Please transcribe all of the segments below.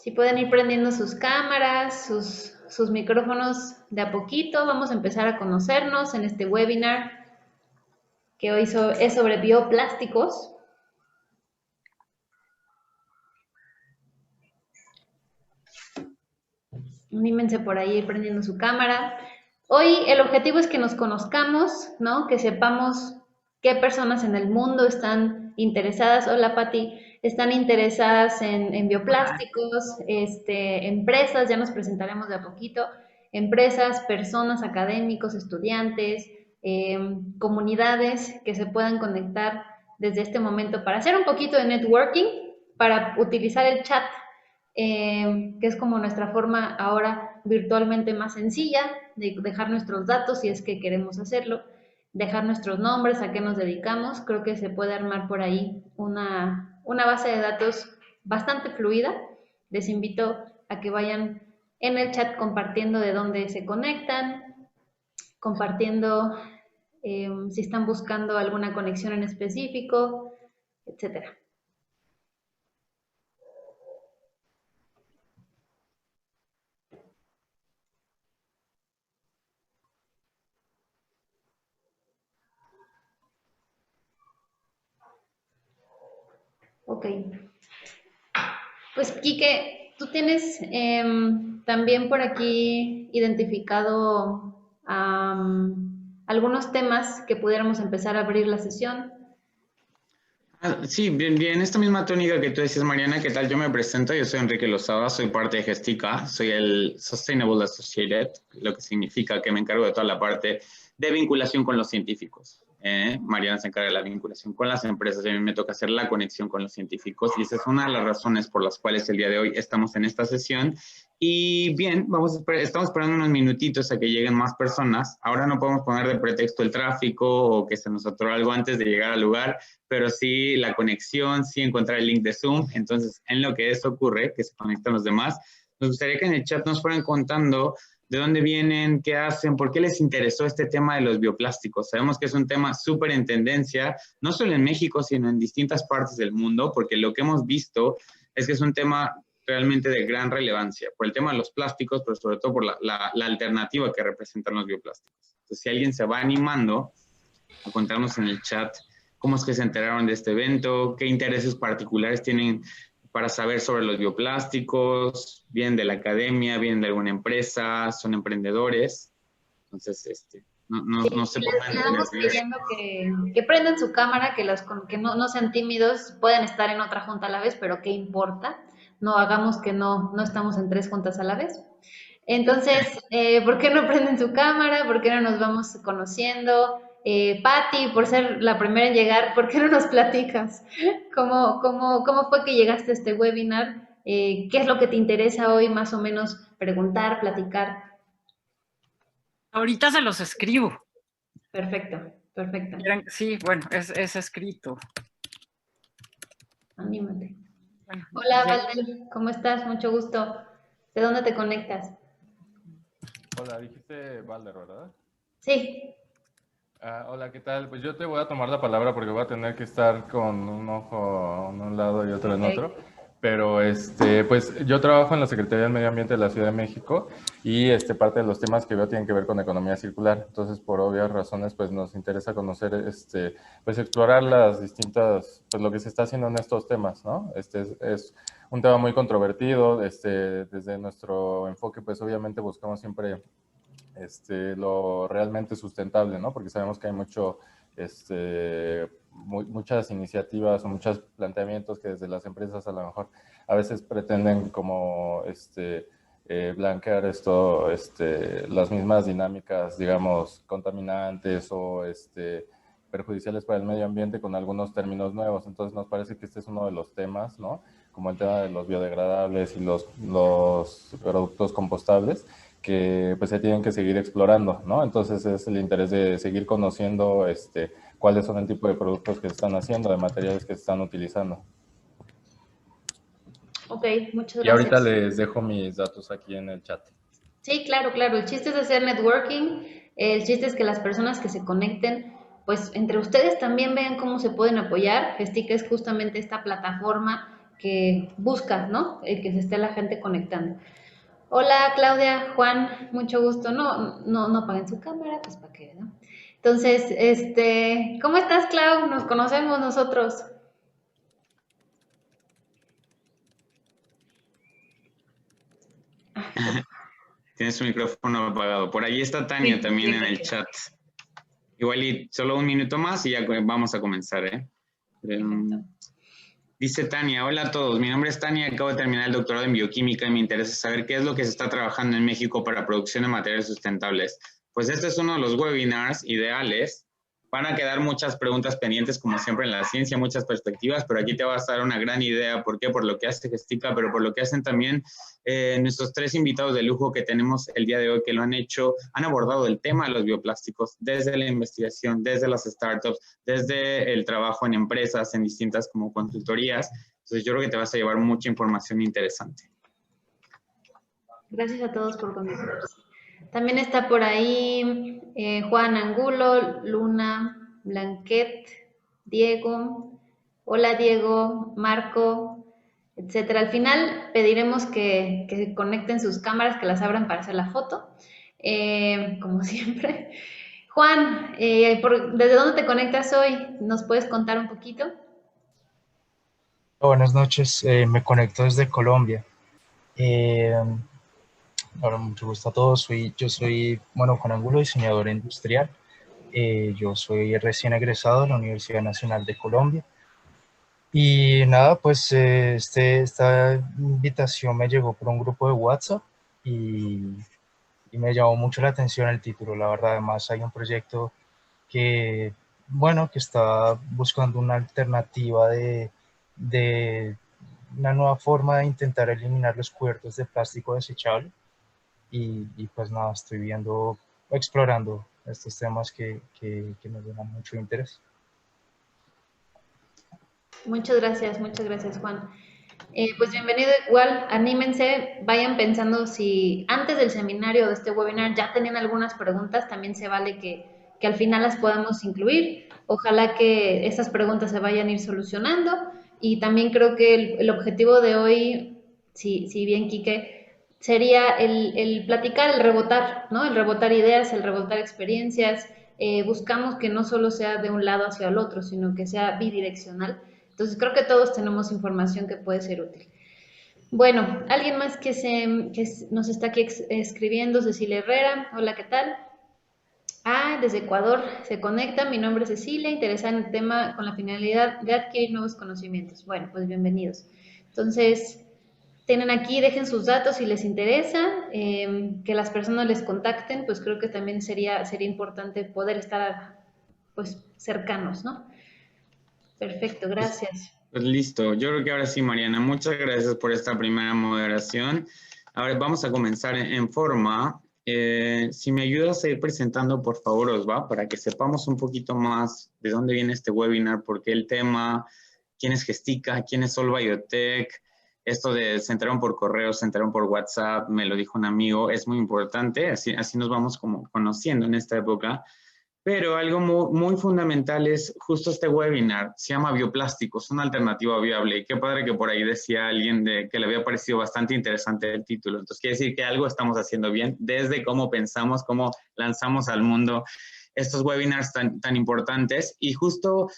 Si pueden ir prendiendo sus cámaras, sus micrófonos de a poquito, vamos a empezar a conocernos en este webinar que hoy es sobre bioplásticos. Anímense por ahí ir prendiendo su cámara. Hoy el objetivo es que nos conozcamos, ¿no? Que sepamos qué personas en el mundo están interesadas. Hola, Pati. Están interesadas en bioplásticos, empresas, ya nos presentaremos de a poquito, empresas, personas, académicos, estudiantes, comunidades que se puedan conectar desde este momento para hacer un poquito de networking, para utilizar el chat, que es como nuestra forma ahora virtualmente más sencilla de dejar nuestros datos si es que queremos hacerlo, dejar nuestros nombres, a qué nos dedicamos. Creo que se puede armar por ahí una base de datos bastante fluida. Les invito a que vayan en el chat compartiendo de dónde se conectan, compartiendo si están buscando alguna conexión en específico, etcétera. Ok. Pues, Quique, tú tienes también por aquí identificado algunos temas que pudiéramos empezar a abrir la sesión. Sí, bien, esta misma tónica que tú decías, Mariana, ¿qué tal? Yo me presento, yo soy Enrique Lozada, soy parte de Gestica, soy el Sustainable Associated, lo que significa que me encargo de toda la parte de vinculación con los científicos. Mariana se encarga de la vinculación con las empresas y a mí me toca hacer la conexión con los científicos y esa es una de las razones por las cuales el día de hoy estamos en esta sesión. Y bien, estamos esperando unos minutitos a que lleguen más personas. Ahora no podemos poner de pretexto el tráfico o que se nos atoró algo antes de llegar al lugar, pero sí la conexión, sí encontrar el link de Zoom. Entonces, en lo que eso ocurre, que se conectan los demás, nos gustaría que en el chat nos fueran contando de dónde vienen, qué hacen, por qué les interesó este tema de los bioplásticos. Sabemos que es un tema súper en tendencia, no solo en México, sino en distintas partes del mundo, porque lo que hemos visto es que es un tema realmente de gran relevancia, por el tema de los plásticos, pero sobre todo por la alternativa que representan los bioplásticos. Entonces, si alguien se va animando a contarnos en el chat cómo es que se enteraron de este evento, qué intereses particulares tienen para saber sobre los bioplásticos, vienen de la academia, vienen de alguna empresa, son emprendedores. Entonces, no se pongan Les estamos pidiendo que prendan su cámara, que no sean tímidos, pueden estar en otra junta a la vez, pero ¿qué importa? No hagamos que no estamos en 3 juntas a la vez. Entonces, ¿por qué no prenden su cámara? ¿Por qué no nos vamos conociendo? Patti, por ser la primera en llegar, ¿por qué no nos platicas? ¿Cómo fue que llegaste a este webinar? ¿Qué es lo que te interesa hoy más o menos preguntar, platicar? Ahorita se los escribo. Perfecto. Sí, bueno, es escrito. Anímate. Bueno, hola, Valder, ¿cómo estás? Mucho gusto. ¿De dónde te conectas? Hola, dijiste Valder, ¿verdad? Sí. Hola, ¿qué tal? Pues yo te voy a tomar la palabra porque voy a tener que estar con un ojo en un lado y otro en otro. Pero pues yo trabajo en la Secretaría del Medio Ambiente de la Ciudad de México y parte de los temas que veo tienen que ver con economía circular. Entonces, por obvias razones, pues nos interesa conocer, pues explorar las distintas, pues lo que se está haciendo en estos temas, ¿no? Es un tema muy controvertido. Desde nuestro enfoque, pues obviamente buscamos siempre lo realmente sustentable, ¿no? Porque sabemos que hay muchas iniciativas o muchos planteamientos que desde las empresas a lo mejor a veces pretenden como blanquear las mismas dinámicas, digamos, contaminantes o perjudiciales para el medio ambiente con algunos términos nuevos. Entonces nos parece que este es uno de los temas, ¿no? Como el tema de los biodegradables y los productos compostables, que pues se tienen que seguir explorando, ¿no? Entonces es el interés de seguir conociendo cuáles son el tipo de productos que se están haciendo, de materiales que se están utilizando. Ok, muchas gracias. Y ahorita les dejo mis datos aquí en el chat. Sí, claro. El chiste es hacer networking, el chiste es que las personas que se conecten, pues entre ustedes también vean cómo se pueden apoyar. Gestica es justamente esta plataforma que busca, ¿no? El que se esté la gente conectando. Hola Claudia, Juan, mucho gusto. No apaguen su cámara, pues para qué, ¿no? Entonces, ¿cómo estás, Clau? Nos conocemos nosotros. Tienes su micrófono apagado. Por ahí está Tania Sí, también sí, en el chat. Igual y solo un minuto más y ya vamos a comenzar, ¿eh? Dice Tania, hola a todos, mi nombre es Tania, acabo de terminar el doctorado en bioquímica y me interesa saber qué es lo que se está trabajando en México para producción de materiales sustentables. Pues este es uno de los webinars ideales. Van a quedar muchas preguntas pendientes, como siempre en la ciencia, muchas perspectivas, pero aquí te vas a dar una gran idea. ¿Por qué? Por lo que hace Gestica, pero por lo que hacen también nuestros 3 invitados de lujo que tenemos el día de hoy, que lo han hecho, han abordado el tema de los bioplásticos desde la investigación, desde las startups, desde el trabajo en empresas, en distintas como consultorías. Entonces yo creo que te vas a llevar mucha información interesante. Gracias a todos por conectarse. También está por ahí Juan Angulo, Luna, Blanquet, Diego. Hola Diego, Marco, etcétera. Al final pediremos que conecten sus cámaras, que las abran para hacer la foto, como siempre. Juan, ¿desde dónde te conectas hoy? ¿Nos puedes contar un poquito? Buenas noches, me conecto desde Colombia. Ahora, mucho gusto a todos. Yo soy, bueno, Juan Angulo, diseñador industrial. Yo soy recién egresado de la Universidad Nacional de Colombia. Y nada, pues esta invitación me llegó por un grupo de WhatsApp y me llamó mucho la atención el título. La verdad, además hay un proyecto que, bueno, que está buscando una alternativa de una nueva forma de intentar eliminar los cubiertos de plástico desechable. Y pues nada, estoy explorando estos temas que me llenan mucho interés. Muchas gracias Juan. Pues bienvenido igual, anímense, vayan pensando si antes del seminario de este webinar ya tenían algunas preguntas, también se vale que al final las podamos incluir. Ojalá que esas preguntas se vayan a ir solucionando y también creo que el objetivo de hoy, si bien Quique, sería el platicar, el rebotar, ¿no? El rebotar ideas, el rebotar experiencias. Buscamos que no solo sea de un lado hacia el otro, sino que sea bidireccional. Entonces creo que todos tenemos información que puede ser útil. Bueno, alguien más que nos está aquí escribiendo, Cecilia Herrera. Hola, ¿qué tal? Desde Ecuador se conecta. Mi nombre es Cecilia, interesada en el tema con la finalidad de adquirir nuevos conocimientos. Bueno, pues bienvenidos. Entonces, tienen aquí, dejen sus datos si les interesa, que las personas les contacten, pues creo que también sería importante poder estar pues cercanos, ¿no? Perfecto, gracias. Pues listo, yo creo que ahora sí, Mariana, muchas gracias por esta primera moderación. Ahora vamos a comenzar en forma. Si me ayudas a ir presentando, por favor, Osva, para que sepamos un poquito más de dónde viene este webinar, por qué el tema, quién es Gestica, quién es Sol Biotech. Esto de se enteraron por correo, se enteraron por WhatsApp, me lo dijo un amigo, es muy importante, así nos vamos como conociendo en esta época. Pero algo muy fundamental es justo este webinar, se llama Bioplásticos, una alternativa viable. Y qué padre que por ahí decía alguien que le había parecido bastante interesante el título. Entonces quiere decir que algo estamos haciendo bien desde cómo pensamos, cómo lanzamos al mundo estos webinars tan importantes. Y justo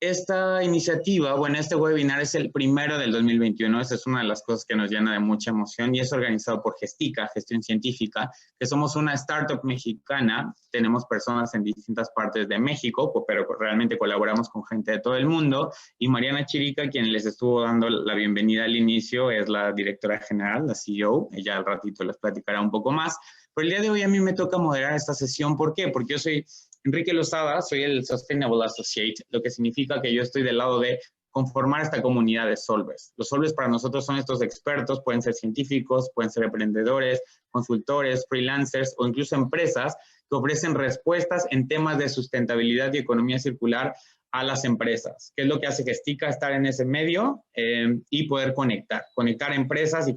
esta iniciativa, bueno, este webinar es el primero del 2021, esa es una de las cosas que nos llena de mucha emoción y es organizado por Gestica, Gestión Científica, que somos una startup mexicana, tenemos personas en distintas partes de México, pero realmente colaboramos con gente de todo el mundo y Mariana Chirica, quien les estuvo dando la bienvenida al inicio, es la directora general, la CEO, ella al ratito les platicará un poco más, pero el día de hoy a mí me toca moderar esta sesión, ¿por qué? Porque yo soy Enrique Lozada, soy el Sustainable Associate, lo que significa que yo estoy del lado de conformar esta comunidad de solvers. Los solvers para nosotros son estos expertos, pueden ser científicos, pueden ser emprendedores, consultores, freelancers o incluso empresas que ofrecen respuestas en temas de sustentabilidad y economía circular a las empresas. ¿Qué es lo que hace Gestica? Estar en ese medio y poder conectar empresas y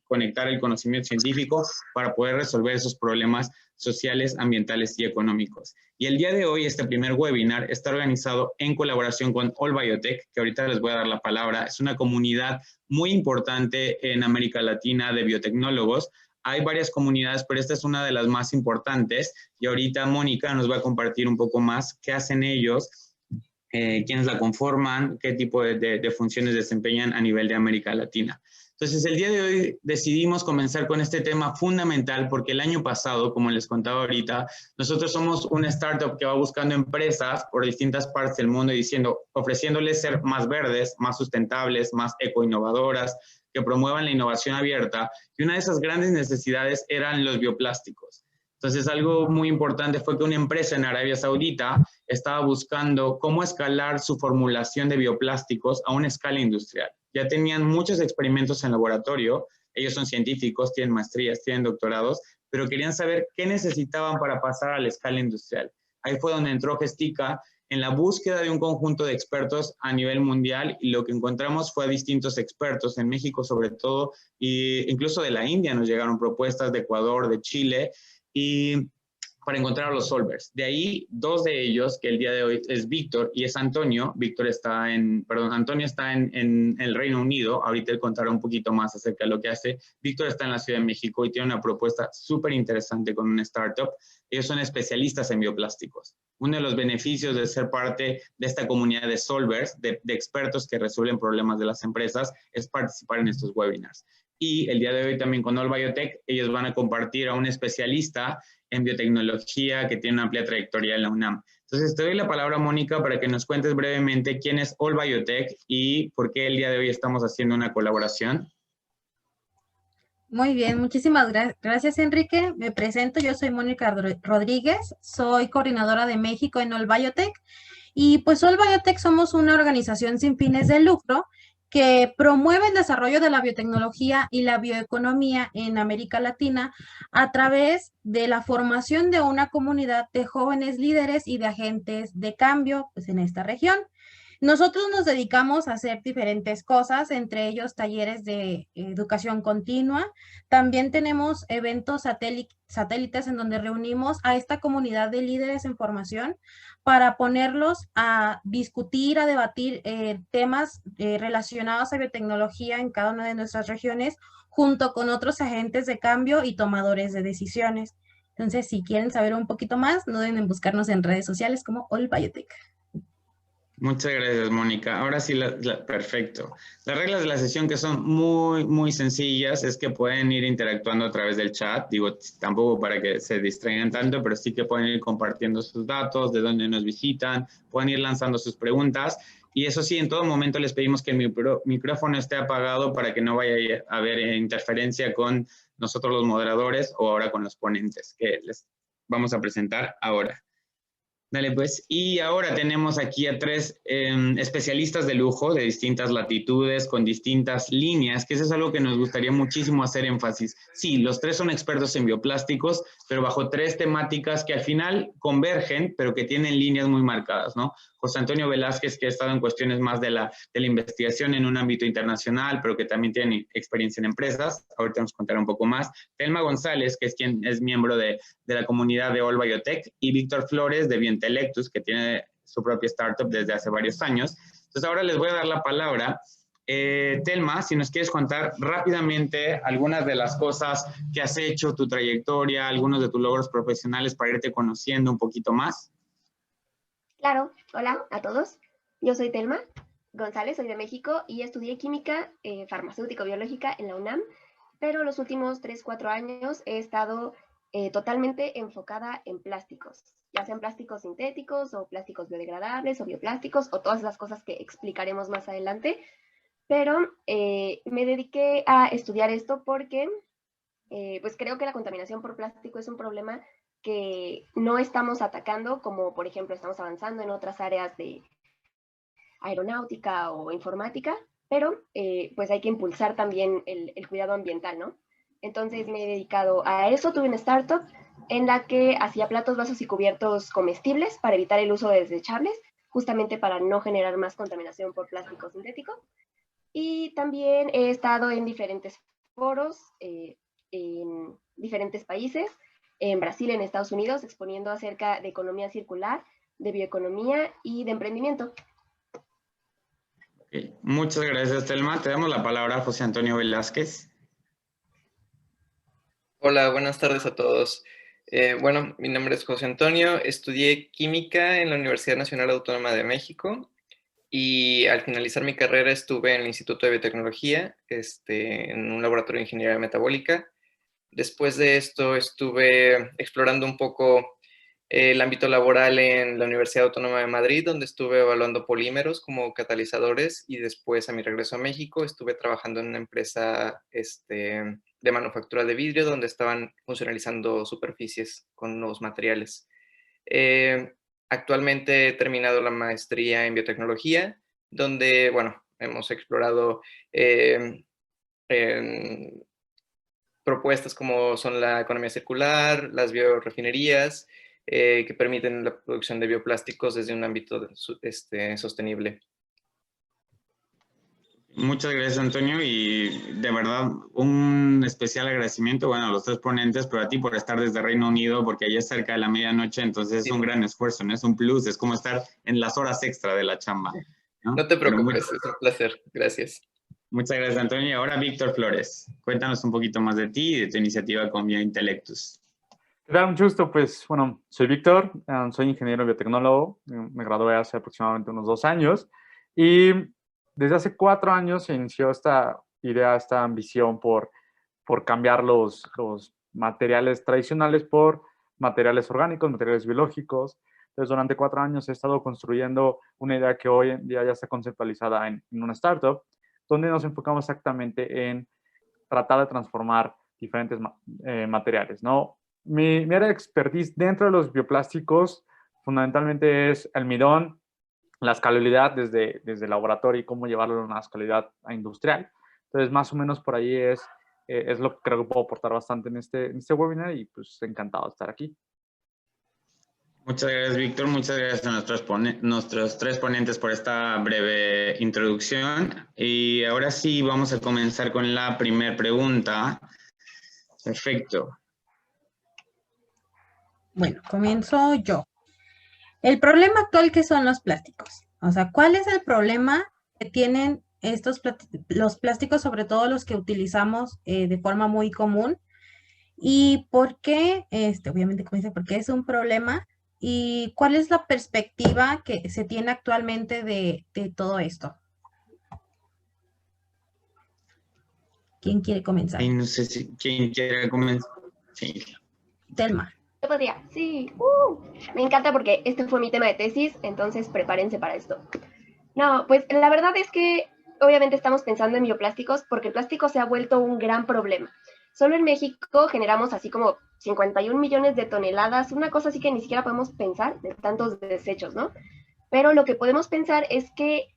conectar el conocimiento científico para poder resolver esos problemas sociales, ambientales y económicos. Y el día de hoy, este primer webinar está organizado en colaboración con All Biotech, que ahorita les voy a dar la palabra. Es una comunidad muy importante en América Latina de biotecnólogos. Hay varias comunidades, pero esta es una de las más importantes. Y ahorita Mónica nos va a compartir un poco más qué hacen ellos, quiénes la conforman, qué tipo de funciones desempeñan a nivel de América Latina. Entonces, el día de hoy decidimos comenzar con este tema fundamental porque el año pasado, como les contaba ahorita, nosotros somos una startup que va buscando empresas por distintas partes del mundo y ofreciéndoles ser más verdes, más sustentables, más ecoinnovadoras, que promuevan la innovación abierta. Y una de esas grandes necesidades eran los bioplásticos. Entonces, algo muy importante fue que una empresa en Arabia Saudita estaba buscando cómo escalar su formulación de bioplásticos a una escala industrial. Ya tenían muchos experimentos en laboratorio, ellos son científicos, tienen maestrías, tienen doctorados, pero querían saber qué necesitaban para pasar a la escala industrial. Ahí fue donde entró Gestica en la búsqueda de un conjunto de expertos a nivel mundial, y lo que encontramos fue a distintos expertos, en México sobre todo, e incluso de la India nos llegaron propuestas, de Ecuador, de Chile, y para encontrar a los solvers. De ahí, dos de ellos, que el día de hoy es Víctor y es Antonio. Antonio está en el Reino Unido. Ahorita él contará un poquito más acerca de lo que hace. Víctor está en la Ciudad de México y tiene una propuesta súper interesante con una startup. Ellos son especialistas en bioplásticos. Uno de los beneficios de ser parte de esta comunidad de solvers, de expertos que resuelven problemas de las empresas, es participar en estos webinars. Y el día de hoy también con All Biotech, ellos van a compartir a un especialista en biotecnología que tiene una amplia trayectoria en la UNAM. Entonces, te doy la palabra, Mónica, para que nos cuentes brevemente quién es All Biotech y por qué el día de hoy estamos haciendo una colaboración. Muy bien, muchísimas gracias, Enrique. Me presento, yo soy Mónica Rodríguez, soy coordinadora de México en All Biotech. Y pues All Biotech somos una organización sin fines de lucro que promueve el desarrollo de la biotecnología y la bioeconomía en América Latina a través de la formación de una comunidad de jóvenes líderes y de agentes de cambio, pues, en esta región. Nosotros nos dedicamos a hacer diferentes cosas, entre ellos talleres de educación continua. También tenemos eventos satélites en donde reunimos a esta comunidad de líderes en formación para ponerlos a discutir, a debatir temas relacionados a biotecnología en cada una de nuestras regiones, junto con otros agentes de cambio y tomadores de decisiones. Entonces, si quieren saber un poquito más, no deben buscarnos en redes sociales como All Biotech. Muchas gracias, Mónica. Ahora sí, perfecto. Las reglas de la sesión, que son muy, muy sencillas, es que pueden ir interactuando a través del chat. Digo, tampoco para que se distraigan tanto, pero sí que pueden ir compartiendo sus datos, de dónde nos visitan, pueden ir lanzando sus preguntas. Y eso sí, en todo momento les pedimos que el micrófono esté apagado para que no vaya a haber interferencia con nosotros los moderadores o ahora con los ponentes que les vamos a presentar ahora. Dale, pues. Y ahora tenemos aquí a tres especialistas de lujo de distintas latitudes, con distintas líneas, que eso es algo que nos gustaría muchísimo hacer énfasis. Sí, los tres son expertos en bioplásticos, pero bajo tres temáticas que al final convergen, pero que tienen líneas muy marcadas, ¿no? José Antonio Velázquez, que ha estado en cuestiones más de la investigación en un ámbito internacional, pero que también tiene experiencia en empresas. Ahorita nos contará un poco más. Telma González, que es quien es miembro de la comunidad de All Biotech, y Víctor Flores, de Biointelectus, que tiene su propia startup desde hace varios años. Entonces, ahora les voy a dar la palabra. Telma, si nos quieres contar rápidamente algunas de las cosas que has hecho, tu trayectoria, algunos de tus logros profesionales para irte conociendo un poquito más. Claro, hola a todos. Yo soy Telma González, soy de México y estudié química farmacéutico-biológica en la UNAM, pero los últimos 3-4 años he estado totalmente enfocada en plásticos, ya sean plásticos sintéticos o plásticos biodegradables o bioplásticos o todas las cosas que explicaremos más adelante, pero me dediqué a estudiar esto porque pues creo que la contaminación por plástico es un problema que no estamos atacando, como por ejemplo estamos avanzando en otras áreas de aeronáutica o informática, pero pues hay que impulsar también el cuidado ambiental, ¿no? Entonces me he dedicado a eso. Tuve una startup en la que hacía platos, vasos y cubiertos comestibles para evitar el uso de desechables, justamente para no generar más contaminación por plástico sintético. Y también he estado en diferentes foros en diferentes países, en Brasil, en Estados Unidos, exponiendo acerca de economía circular, de bioeconomía y de emprendimiento. Okay. Muchas gracias, Telma. Te damos la palabra a José Antonio Velázquez. Hola, buenas tardes a todos. Bueno, mi nombre es José Antonio, estudié química en la Universidad Nacional Autónoma de México y al finalizar mi carrera estuve en el Instituto de Biotecnología, en un laboratorio de ingeniería metabólica. Después de esto estuve explorando un poco el ámbito laboral en la Universidad Autónoma de Madrid, donde estuve evaluando polímeros como catalizadores, y después a mi regreso a México estuve trabajando en una empresa de manufactura de vidrio, donde estaban funcionalizando superficies con nuevos materiales. Actualmente he terminado la maestría en biotecnología, donde, bueno, hemos explorado propuestas como son la economía circular, las biorefinerías, que permiten la producción de bioplásticos desde un ámbito sostenible. Muchas gracias, Antonio, y de verdad un especial agradecimiento, bueno, a los tres ponentes, pero a ti por estar desde Reino Unido, porque allá es cerca de la medianoche, entonces sí, es un gran esfuerzo, ¿no? Es un plus, es como estar en las horas extra de la chamba, ¿no? No te preocupes, es un placer, gracias. Muchas gracias, Antonio. Y ahora, Víctor Flores, cuéntanos un poquito más de ti y de tu iniciativa con Biointelectus. ¿Qué tal? Mucho gusto. Pues, bueno, soy Víctor, soy ingeniero biotecnólogo, me gradué hace aproximadamente unos 2 años, y desde hace 4 años se inició esta idea, esta ambición por cambiar los materiales tradicionales por materiales orgánicos, materiales biológicos. Entonces, durante 4 años he estado construyendo una idea que hoy en día ya está conceptualizada en una startup, donde nos enfocamos exactamente en tratar de transformar diferentes materiales, ¿no? Mi área de expertise dentro de los bioplásticos fundamentalmente es el almidón, la escalabilidad desde el laboratorio y cómo llevarlo a una escalabilidad industrial. Entonces, más o menos por ahí es lo que creo que puedo aportar bastante en este webinar, y pues encantado de estar aquí. Muchas gracias, Víctor. Muchas gracias a nuestros tres ponentes por esta breve introducción. Y ahora sí, vamos a comenzar con la primera pregunta. Perfecto. Bueno, comienzo yo. El problema actual, ¿qué son los plásticos? O sea, ¿cuál es el problema que tienen los plásticos, sobre todo los que utilizamos de forma muy común? ¿Y por qué? Obviamente, como dice, ¿por qué es un problema? ¿Y cuál es la perspectiva que se tiene actualmente de todo esto? ¿Quién quiere comenzar? Y no sé si quién quiere comenzar. Sí. Telma. Yo podría, sí. Me encanta porque este fue mi tema de tesis, entonces prepárense para esto. No, pues la verdad es que obviamente estamos pensando en bioplásticos porque el plástico se ha vuelto un gran problema. Solo en México generamos así como 51 millones de toneladas, una cosa así que ni siquiera podemos pensar de tantos desechos, ¿no? Pero lo que podemos pensar es que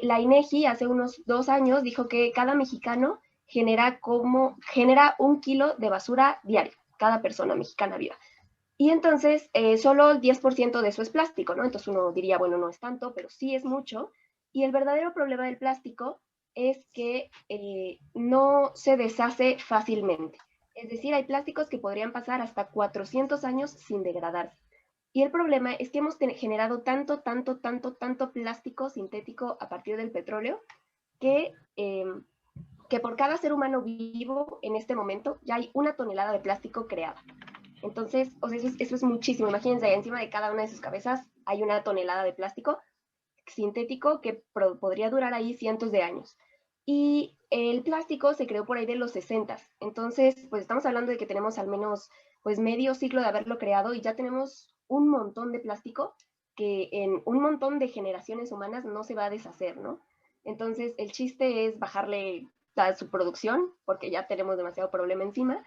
la INEGI hace unos 2 años dijo que cada mexicano genera 1 kilo de basura diario, cada persona mexicana viva. Y entonces solo el 10% de eso es plástico, ¿no? Entonces uno diría, bueno, no es tanto, pero sí es mucho. Y el verdadero problema del plástico es que no se deshace fácilmente. Es decir, hay plásticos que podrían pasar hasta 400 años sin degradarse. Y el problema es que hemos generado tanto plástico sintético a partir del petróleo que por cada ser humano vivo en este momento ya hay 1 tonelada de plástico creada. Entonces, o sea, eso es muchísimo. Imagínense, encima de cada una de sus cabezas hay 1 tonelada de plástico sintético que podría durar ahí cientos de años. Y el plástico se creó por ahí de los 60. Entonces, pues estamos hablando de que tenemos al menos pues medio siglo de haberlo creado y ya tenemos un montón de plástico que en un montón de generaciones humanas no se va a deshacer, ¿no? Entonces, el chiste es bajarle a su producción porque ya tenemos demasiado problema encima.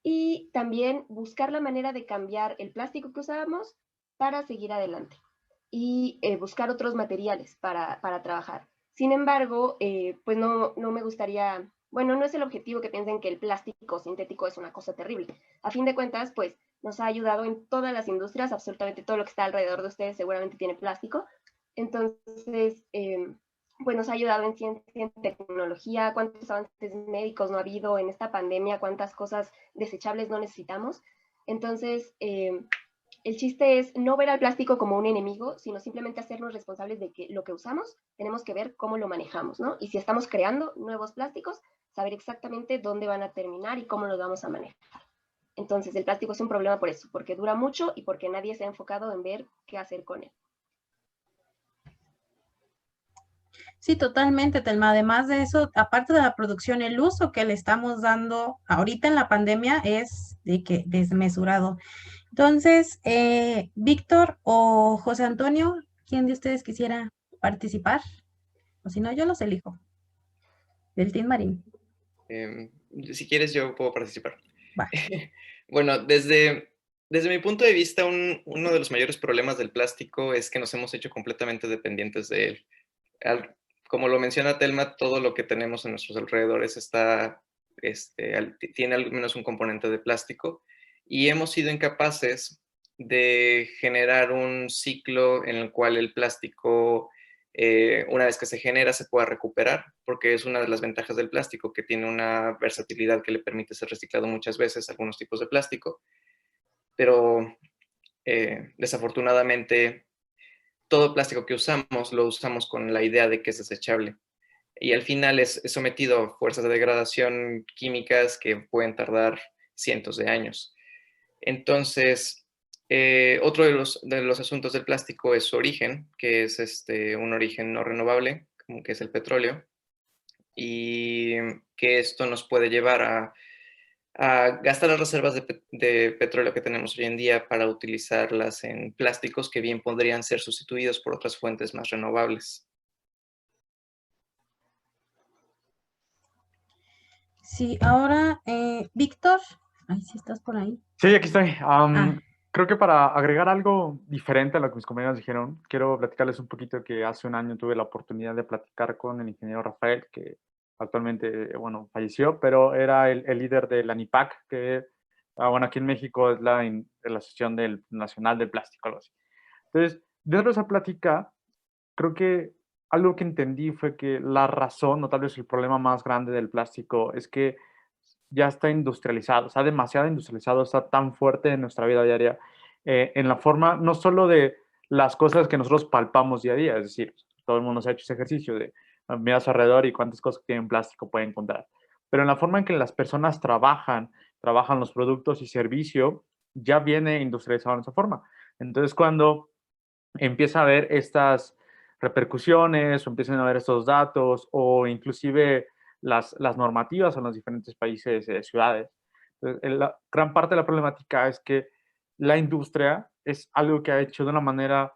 Y también buscar la manera de cambiar el plástico que usábamos para seguir adelante y buscar otros materiales para trabajar. Sin embargo, pues no me gustaría, bueno, no es el objetivo que piensen que el plástico sintético es una cosa terrible. A fin de cuentas, pues nos ha ayudado en todas las industrias, absolutamente todo lo que está alrededor de ustedes seguramente tiene plástico. Entonces, pues nos ha ayudado en ciencia, en tecnología, cuántos avances médicos no ha habido en esta pandemia, cuántas cosas desechables no necesitamos. Entonces, el chiste es no ver al plástico como un enemigo, sino simplemente hacernos responsables de que lo que usamos tenemos que ver cómo lo manejamos, ¿no? Y si estamos creando nuevos plásticos, saber exactamente dónde van a terminar y cómo los vamos a manejar. Entonces, el plástico es un problema por eso, porque dura mucho y porque nadie se ha enfocado en ver qué hacer con él. Sí, totalmente, Telma. Además de eso, aparte de la producción, el uso que le estamos dando ahorita en la pandemia es desmesurado. Entonces, Víctor o José Antonio, ¿quién de ustedes quisiera participar? O si no, yo los elijo. Del Team Marín. Si quieres, yo puedo participar. Va. Bueno, desde mi punto de vista, uno de los mayores problemas del plástico es que nos hemos hecho completamente dependientes de él. Como lo menciona Telma, todo lo que tenemos en nuestros alrededores tiene al menos un componente de plástico, y hemos sido incapaces de generar un ciclo en el cual el plástico, una vez que se genera, se pueda recuperar, porque es una de las ventajas del plástico, que tiene una versatilidad que le permite ser reciclado muchas veces, algunos tipos de plástico, pero desafortunadamente todo plástico que usamos lo usamos con la idea de que es desechable, y al final es sometido a fuerzas de degradación químicas que pueden tardar cientos de años. Entonces, otro de los asuntos del plástico es su origen, que es un origen no renovable, como que es el petróleo, y que esto nos puede llevar a gastar las reservas de petróleo que tenemos hoy en día para utilizarlas en plásticos que bien podrían ser sustituidos por otras fuentes más renovables. Sí, ahora, Víctor, ay, sí estás por ahí. Sí, aquí estoy. Creo que para agregar algo diferente a lo que mis compañeros dijeron, quiero platicarles un poquito que hace un año tuve la oportunidad de platicar con el ingeniero Rafael, que actualmente, bueno, falleció, pero era el líder de la NIPAC, que, bueno, aquí en México es la Asociación Nacional del Plástico, algo así. Entonces, dentro de esa plática, creo que algo que entendí fue que la razón, o tal vez el problema más grande del plástico, es que ya está industrializado, está demasiado industrializado, está tan fuerte en nuestra vida diaria, en la forma no solo de las cosas que nosotros palpamos día a día, es decir, todo el mundo se ha hecho ese ejercicio de mirar a su alrededor y cuántas cosas que tienen plástico pueden encontrar, pero en la forma en que las personas trabajan los productos y servicio, ya viene industrializado en esa forma. Entonces, cuando empieza a haber estas repercusiones o empiezan a haber estos datos o inclusive las normativas en los diferentes países, ciudades. Entonces, la gran parte de la problemática es que la industria es algo que ha hecho de una manera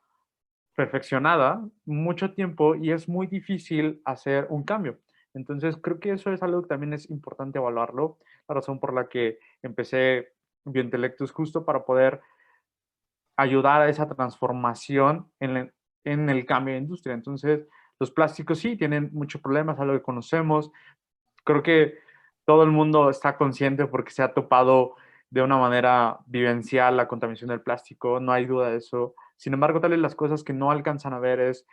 perfeccionada mucho tiempo y es muy difícil hacer un cambio. Entonces, creo que eso es algo que también es importante evaluarlo, la razón por la que empecé Biointelectus justo para poder ayudar a esa transformación en el cambio de industria. Entonces, los plásticos sí tienen muchos problemas, algo que conocemos. Creo que todo el mundo está consciente porque se ha topado de una manera vivencial la contaminación del plástico, no hay duda de eso. Sin embargo, tal vez las cosas que no alcanzan a ver es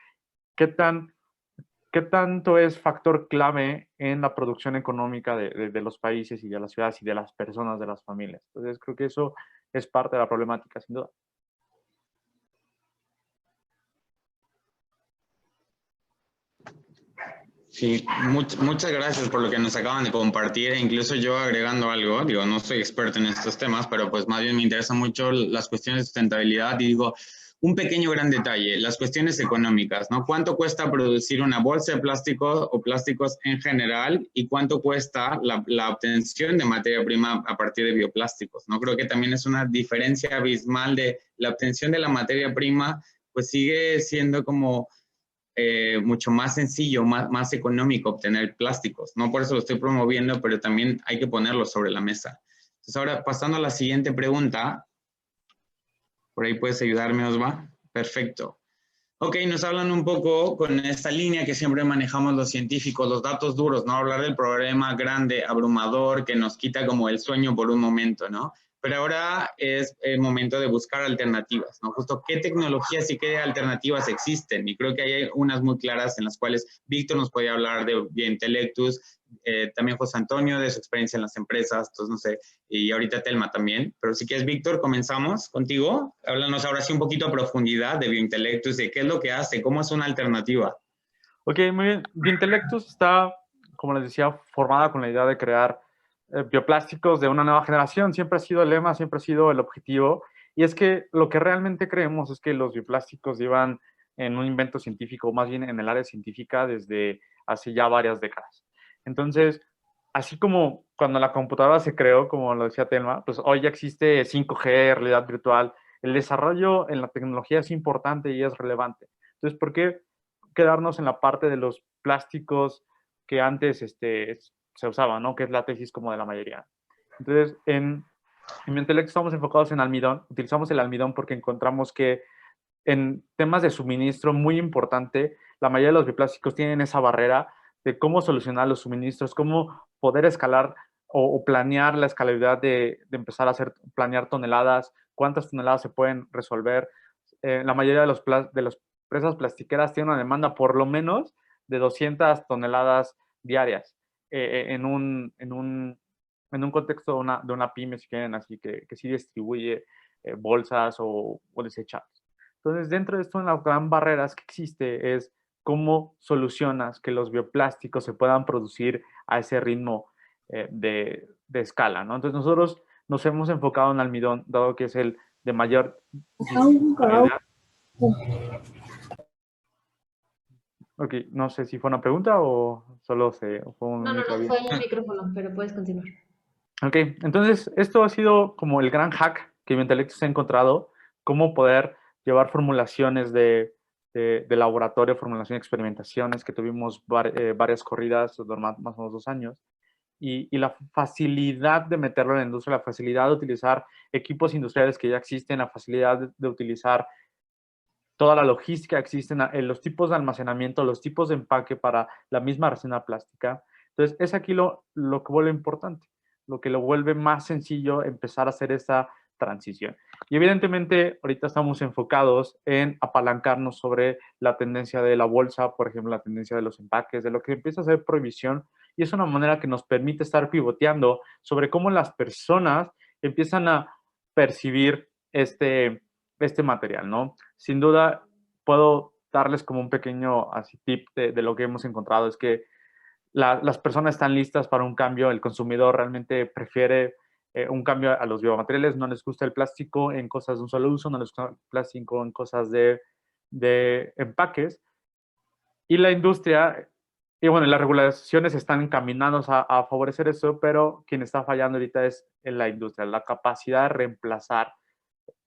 qué tanto es factor clave en la producción económica de los países y de las ciudades y de las personas, de las familias. Entonces, creo que eso es parte de la problemática, sin duda. Sí, muchas gracias por lo que nos acaban de compartir. Incluso yo agregando algo, digo, no soy experto en estos temas, pero pues más bien me interesan mucho las cuestiones de sustentabilidad y digo, un pequeño gran detalle, las cuestiones económicas, ¿no? ¿Cuánto cuesta producir una bolsa de plástico o plásticos en general y cuánto cuesta la obtención de materia prima a partir de bioplásticos, ¿no? Creo que también es una diferencia abismal de la obtención de la materia prima, pues sigue siendo como mucho más sencillo, más económico obtener plásticos. No por eso lo estoy promoviendo, pero también hay que ponerlo sobre la mesa. Entonces ahora pasando a la siguiente pregunta. Por ahí puedes ayudarme, Osva. Perfecto. Ok, nos hablan un poco con esta línea que siempre manejamos los científicos, los datos duros, ¿no? Hablar del problema grande, abrumador, que nos quita como el sueño por un momento, ¿no? pero ahora es el momento de buscar alternativas, ¿no? Justo qué tecnologías y qué alternativas existen. Y creo que hay unas muy claras en las cuales Víctor nos puede hablar de Biointellectus, también José Antonio de su experiencia en las empresas, entonces no sé, y ahorita Telma también. Pero si quieres, Víctor, comenzamos contigo. Háblanos ahora sí un poquito a profundidad de Biointellectus, de qué es lo que hace, cómo es una alternativa. Ok, muy bien. Biointellectus está, como les decía, formada con la idea de crear bioplásticos de una nueva generación. Siempre ha sido el lema, siempre ha sido el objetivo. Y es que lo que realmente creemos es que los bioplásticos llevan en un invento científico, más bien en el área científica, desde hace ya varias décadas. Entonces, así como cuando la computadora se creó, como lo decía Telma, pues hoy ya existe 5G, realidad virtual. El desarrollo en la tecnología es importante y es relevante. Entonces, ¿por qué quedarnos en la parte de los plásticos que antes se usaban, ¿no? Que es la tesis como de la mayoría. Entonces, en Biointellectus estamos enfocados en almidón. Utilizamos el almidón porque encontramos que en temas de suministro muy importante, la mayoría de los bioplásticos tienen esa barrera de cómo solucionar los suministros, cómo poder escalar o planear la escalabilidad de empezar a planear toneladas, cuántas toneladas se pueden resolver. La mayoría de los empresas plastiqueras tienen una demanda por lo menos de 200 toneladas diarias en un contexto de una pyme, si quieren, así que sí distribuye bolsas o desechables. Entonces, dentro de esto, una de las gran barreras que existe es cómo solucionas que los bioplásticos se puedan producir a ese ritmo de escala, ¿no? Entonces, nosotros nos hemos enfocado en almidón, dado que es el de mayor disponibilidad. Ok, no sé si fue una pregunta o solo fue un No, micro. fue el micrófono, pero puedes continuar. Ok, entonces esto ha sido como el gran hack que Biointellectus ha encontrado, cómo poder llevar formulaciones de laboratorio, formulación y experimentaciones, que tuvimos varias corridas, más o menos 2 años, y la facilidad de meterlo en la industria, la facilidad de utilizar equipos industriales que ya existen, la facilidad de utilizar toda la logística que existe, los tipos de almacenamiento, los tipos de empaque para la misma resina plástica. Entonces, es aquí lo que vuelve importante, lo que lo vuelve más sencillo empezar a hacer esa transición. Y evidentemente, ahorita estamos enfocados en apalancarnos sobre la tendencia de la bolsa, por ejemplo, la tendencia de los empaques, de lo que empieza a ser prohibición, y es una manera que nos permite estar pivoteando sobre cómo las personas empiezan a percibir este material, ¿no? Sin duda, puedo darles como un pequeño así tip de lo que hemos encontrado, es que las personas están listas para un cambio, el consumidor realmente prefiere un cambio a los biomateriales, no les gusta el plástico en cosas de un solo uso, no les gusta el plástico en cosas de empaques, y la industria, y bueno, las regulaciones están encaminadas a favorecer eso, pero quien está fallando ahorita es en la industria, la capacidad de reemplazar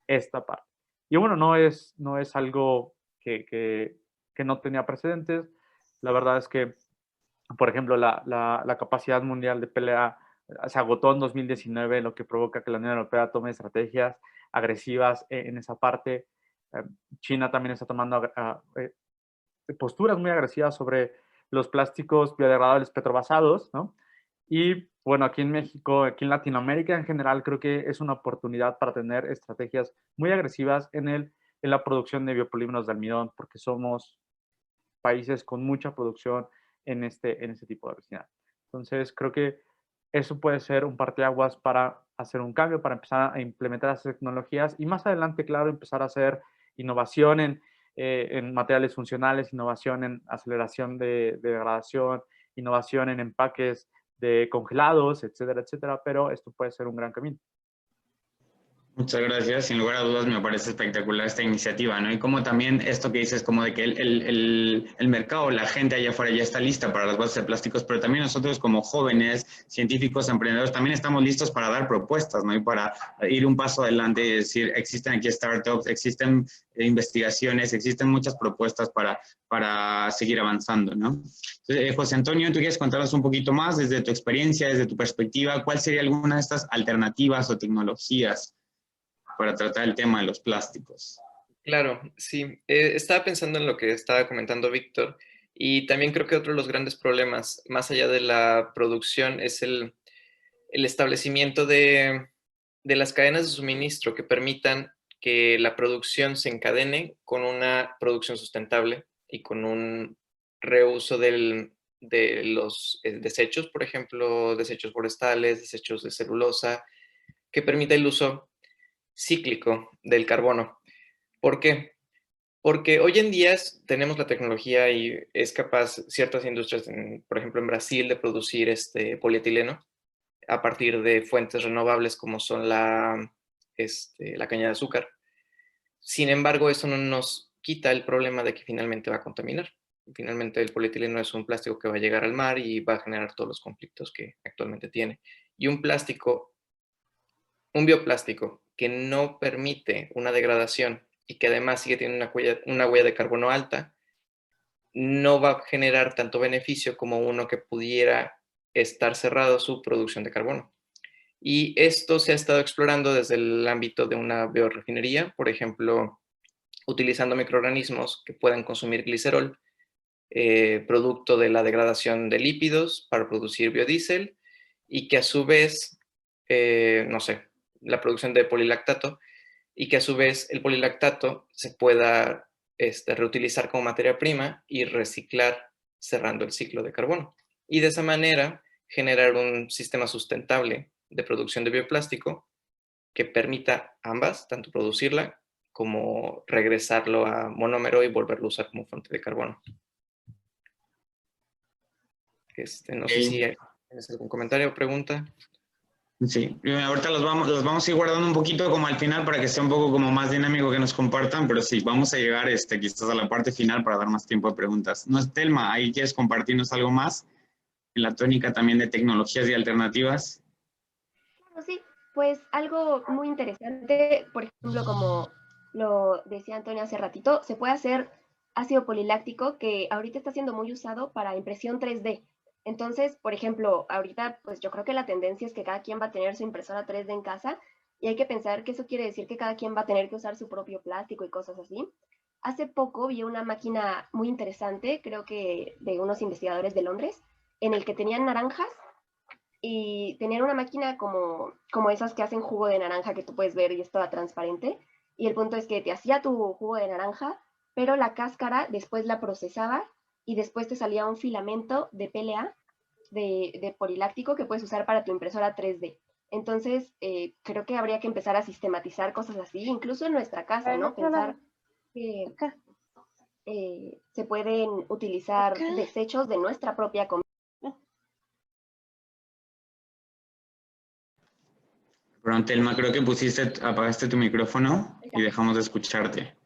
esta parte. Y bueno, no es algo que no tenía precedentes. La verdad es que, por ejemplo, la capacidad mundial de pelea se agotó en 2019, lo que provoca que la Unión Europea tome estrategias agresivas en esa parte. China también está tomando posturas muy agresivas sobre los plásticos biodegradables petrobasados, ¿no? Y bueno, aquí en México, aquí en Latinoamérica en general, creo que es una oportunidad para tener estrategias muy agresivas en la producción de biopolímeros de almidón, porque somos países con mucha producción en este tipo de resina. Entonces, creo que eso puede ser un parteaguas para hacer un cambio, para empezar a implementar esas tecnologías y más adelante, claro, empezar a hacer innovación en materiales funcionales, innovación en aceleración de degradación, innovación en empaques de congelados, etcétera, etcétera, pero esto puede ser un gran camino. Muchas gracias. Sin lugar a dudas me parece espectacular esta iniciativa, ¿no? Y como también esto que dices, como de que el mercado, la gente allá afuera ya está lista para las bases de plásticos, pero también nosotros como jóvenes, científicos, emprendedores, también estamos listos para dar propuestas, ¿no? Y para ir un paso adelante y decir, existen aquí startups, existen investigaciones, existen muchas propuestas para seguir avanzando, ¿no? Entonces, José Antonio, ¿tú quieres contarnos un poquito más desde tu experiencia, desde tu perspectiva? ¿Cuál sería alguna de estas alternativas o tecnologías para tratar el tema de los plásticos? Claro, sí. Estaba pensando en lo que estaba comentando Víctor y también creo que otro de los grandes problemas, más allá de la producción, es el establecimiento de de las cadenas de suministro que permitan que la producción se encadene con una producción sustentable y con un reuso de los desechos, por ejemplo, desechos forestales, desechos de celulosa, que permita el uso cíclico del carbono. ¿Por qué? Porque hoy en día tenemos la tecnología y es capaz ciertas industrias, por ejemplo en Brasil, de producir polietileno a partir de fuentes renovables como son la caña de azúcar. Sin embargo, eso no nos quita el problema de que finalmente va a contaminar. Finalmente el polietileno es un plástico que va a llegar al mar y va a generar todos los conflictos que actualmente tiene. Y un bioplástico que no permite una degradación y que además sigue teniendo una huella de carbono alta, no va a generar tanto beneficio como uno que pudiera estar cerrado su producción de carbono. Y esto se ha estado explorando desde el ámbito de una biorefinería, por ejemplo, utilizando microorganismos que puedan consumir glicerol, producto de la degradación de lípidos para producir biodiesel, y que a su vez, la producción de polilactato, y que a su vez el polilactato se pueda reutilizar como materia prima y reciclar cerrando el ciclo de carbono. Y de esa manera generar un sistema sustentable de producción de bioplástico que permita ambas, tanto producirla como regresarlo a monómero y volverlo a usar como fuente de carbono. No sé si tienes algún comentario o pregunta. Sí, ahorita los vamos a ir guardando un poquito como al final para que sea un poco como más dinámico que nos compartan, pero sí, vamos a llegar quizás a la parte final para dar más tiempo de preguntas. No es Telma, ¿ahí quieres compartirnos algo más? En la tónica también de tecnologías y alternativas. Claro, sí, pues algo muy interesante, por ejemplo, como lo decía Antonio hace ratito, se puede hacer ácido poliláctico que ahorita está siendo muy usado para impresión 3D. Entonces, por ejemplo, ahorita pues yo creo que la tendencia es que cada quien va a tener su impresora 3D en casa y hay que pensar que eso quiere decir que cada quien va a tener que usar su propio plástico y cosas así. Hace poco vi una máquina muy interesante, creo que de unos investigadores de Londres, en el que tenían naranjas y tenían una máquina como esas que hacen jugo de naranja que tú puedes ver y es toda transparente. Y el punto es que te hacía tu jugo de naranja, pero la cáscara después la procesaba y después te salía un filamento de PLA, de poliláctico, que puedes usar para tu impresora 3D. Entonces, creo que habría que empezar a sistematizar cosas así, incluso en nuestra casa, ¿no? Pensar que se pueden utilizar desechos de nuestra propia comida. Perdón, Telma, creo que apagaste tu micrófono y dejamos de escucharte.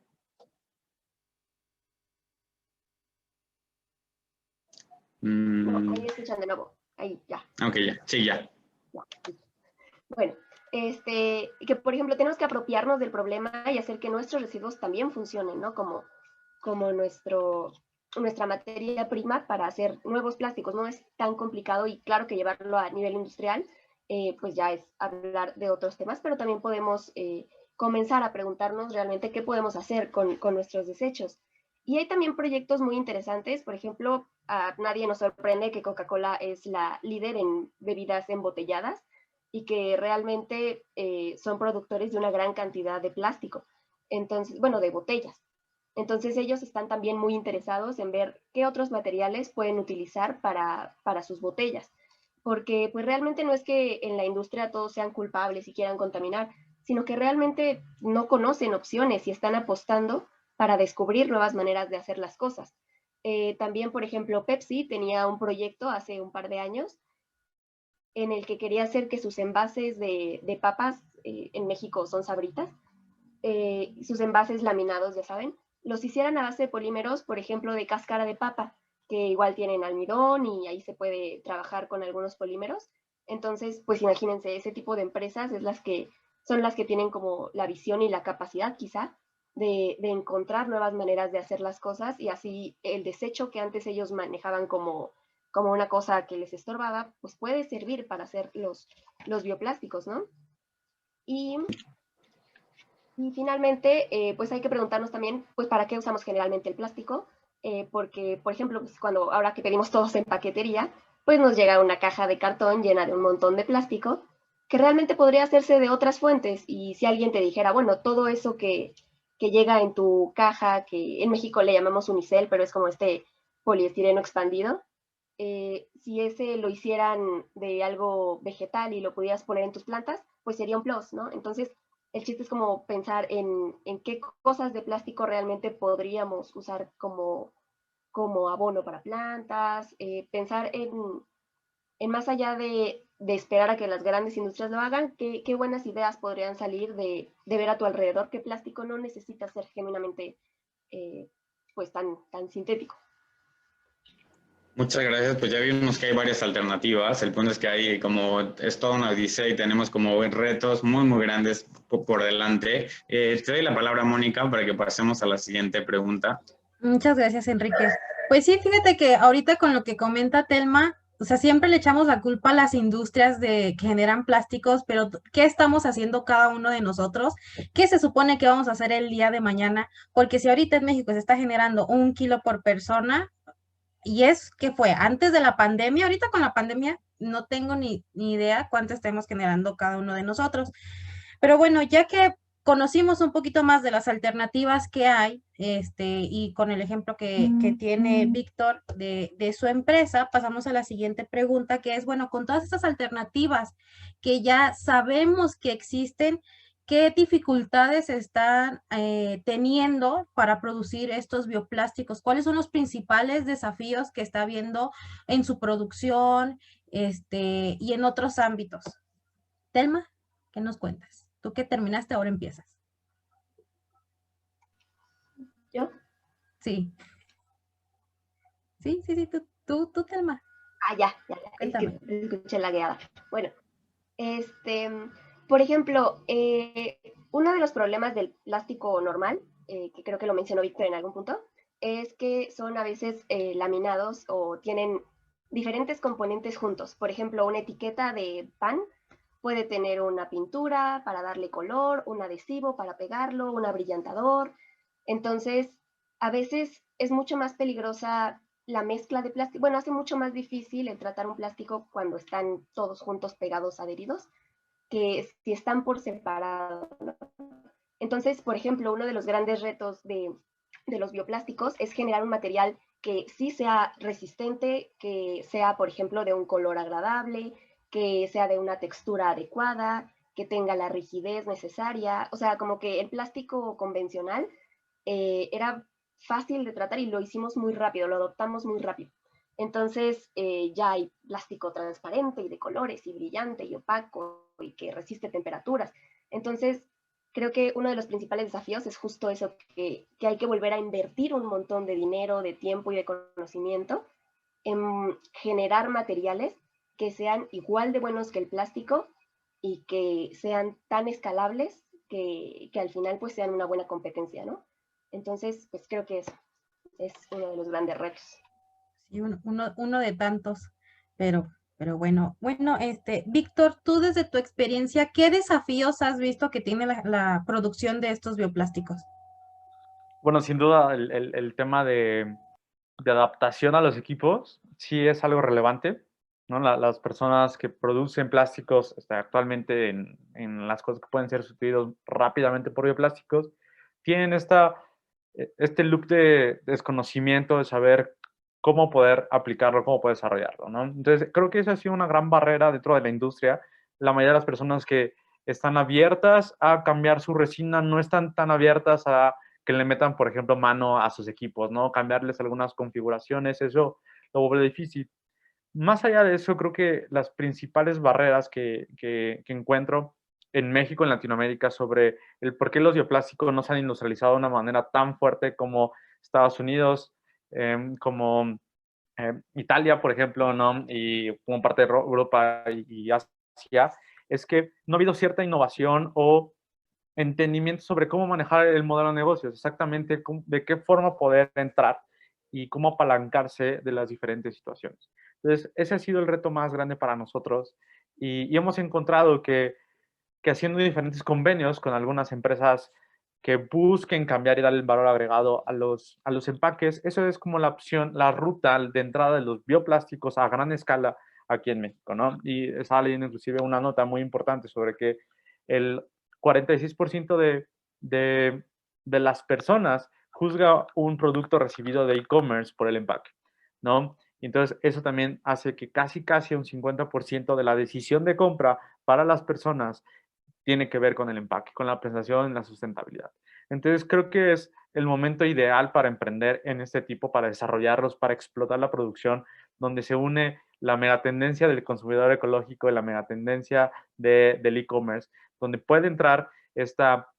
No, ahí escuchan de nuevo. Ahí, ya. Ok, ya. Sí, ya. Bueno, que por ejemplo tenemos que apropiarnos del problema y hacer que nuestros residuos también funcionen, ¿no? Como nuestra materia prima para hacer nuevos plásticos. No es tan complicado y claro que llevarlo a nivel industrial, pues ya es hablar de otros temas, pero también podemos comenzar a preguntarnos realmente qué podemos hacer con nuestros desechos. Y hay también proyectos muy interesantes, por ejemplo, a nadie nos sorprende que Coca-Cola es la líder en bebidas embotelladas y que realmente son productores de una gran cantidad de plástico, entonces, bueno, de botellas. Entonces ellos están también muy interesados en ver qué otros materiales pueden utilizar para sus botellas, porque pues realmente no es que en la industria todos sean culpables y quieran contaminar, sino que realmente no conocen opciones y están apostando para descubrir nuevas maneras de hacer las cosas. También, por ejemplo, Pepsi tenía un proyecto hace un par de años en el que quería hacer que sus envases de papas, en México son Sabritas, sus envases laminados, ya saben, los hicieran a base de polímeros, por ejemplo, de cáscara de papa, que igual tienen almidón y ahí se puede trabajar con algunos polímeros. Entonces, pues imagínense, ese tipo de empresas son las que tienen como la visión y la capacidad quizá de encontrar nuevas maneras de hacer las cosas y así el desecho que antes ellos manejaban como una cosa que les estorbaba, pues puede servir para hacer los bioplásticos, ¿no? Y finalmente, pues hay que preguntarnos también, pues, ¿para qué usamos generalmente el plástico? Porque, por ejemplo, pues, ahora que pedimos todos en paquetería, pues nos llega una caja de cartón llena de un montón de plástico que realmente podría hacerse de otras fuentes. Y si alguien te dijera, bueno, todo eso que llega en tu caja, que en México le llamamos unicel, pero es como este poliestireno expandido, si ese lo hicieran de algo vegetal y lo pudieras poner en tus plantas, pues sería un plus, ¿no? Entonces, el chiste es como pensar en qué cosas de plástico realmente podríamos usar como abono para plantas, pensar en más allá de esperar a que las grandes industrias lo hagan, qué buenas ideas podrían salir de ver a tu alrededor que plástico no necesita ser genuinamente pues tan sintético. Muchas gracias, pues ya vimos que hay varias alternativas. El punto es que hay como, es toda una odisea y tenemos como retos muy, muy grandes por delante. Te doy la palabra a Mónica para que pasemos a la siguiente pregunta. Muchas gracias, Enrique. Pues sí, fíjate que ahorita con lo que comenta Telma, o sea, siempre le echamos la culpa a las industrias de que generan plásticos, pero ¿qué estamos haciendo cada uno de nosotros? ¿Qué se supone que vamos a hacer el día de mañana? Porque si ahorita en México se está generando 1 kilo por persona, y es que fue antes de la pandemia, ahorita con la pandemia no tengo ni idea cuánto estemos generando cada uno de nosotros. Pero bueno, ya que conocimos un poquito más de las alternativas que hay, y con el ejemplo que tiene Víctor de su empresa, pasamos a la siguiente pregunta, que es, bueno, con todas estas alternativas que ya sabemos que existen, ¿qué dificultades están teniendo para producir estos bioplásticos? ¿Cuáles son los principales desafíos que está habiendo en su producción, y en otros ámbitos? Telma, ¿qué nos cuentas? Tú que terminaste, ahora empiezas. ¿Yo? Sí. Sí, tú, Telma. Ya. Cuéntame. Es que escuché la guiada. Bueno, por ejemplo, uno de los problemas del plástico normal, que creo que lo mencionó Víctor en algún punto, es que son a veces laminados o tienen diferentes componentes juntos. Por ejemplo, una etiqueta de pan puede tener una pintura para darle color, un adhesivo para pegarlo, un abrillantador. Entonces, a veces es mucho más peligrosa la mezcla de plástico. Bueno, hace mucho más difícil el tratar un plástico cuando están todos juntos, pegados, adheridos, que si están por separado. Entonces, por ejemplo, uno de los grandes retos de los bioplásticos es generar un material que sí sea resistente, que sea, por ejemplo, de un color agradable, que sea de una textura adecuada, que tenga la rigidez necesaria. O sea, como que el plástico convencional era fácil de tratar y lo hicimos muy rápido, lo adoptamos muy rápido. Entonces ya hay plástico transparente y de colores y brillante y opaco y que resiste temperaturas. Entonces creo que uno de los principales desafíos es justo eso, que hay que volver a invertir un montón de dinero, de tiempo y de conocimiento en generar materiales que sean igual de buenos que el plástico y que sean tan escalables que al final pues sean una buena competencia, ¿no? Entonces, pues creo que eso es uno de los grandes retos. Sí, uno de tantos, pero bueno. Bueno, Víctor, tú desde tu experiencia, ¿qué desafíos has visto que tiene la producción de estos bioplásticos? Bueno, sin duda el tema de adaptación a los equipos sí es algo relevante, ¿no? Las personas que producen plásticos actualmente en las cosas que pueden ser sustituidos rápidamente por bioplásticos, tienen este loop de desconocimiento de saber cómo poder aplicarlo, cómo poder desarrollarlo, ¿no? Entonces, creo que esa ha sido una gran barrera dentro de la industria. La mayoría de las personas que están abiertas a cambiar su resina no están tan abiertas a que le metan, por ejemplo, mano a sus equipos, ¿no? Cambiarles algunas configuraciones, eso lo vuelve difícil. Más allá de eso, creo que las principales barreras que encuentro en México, en Latinoamérica, sobre el por qué los bioplásticos no se han industrializado de una manera tan fuerte como Estados Unidos, como Italia, por ejemplo, ¿no? Y como parte de Europa y Asia, es que no ha habido cierta innovación o entendimiento sobre cómo manejar el modelo de negocios, exactamente de qué forma poder entrar y cómo apalancarse de las diferentes situaciones. Entonces, ese ha sido el reto más grande para nosotros y hemos encontrado que haciendo diferentes convenios con algunas empresas que busquen cambiar y darle el valor agregado a los empaques, eso es como la opción, la ruta de entrada de los bioplásticos a gran escala aquí en México, ¿no? Y estaba leyendo inclusive una nota muy importante sobre que el 46% de las personas juzga un producto recibido de e-commerce por el empaque, ¿no? Entonces, eso también hace que casi un 50% de la decisión de compra para las personas tiene que ver con el empaque, con la presentación y la sustentabilidad. Entonces, creo que es el momento ideal para emprender en este tipo, para desarrollarlos, para explotar la producción, donde se une la megatendencia del consumidor ecológico y la megatendencia del e-commerce, donde puede entrar esta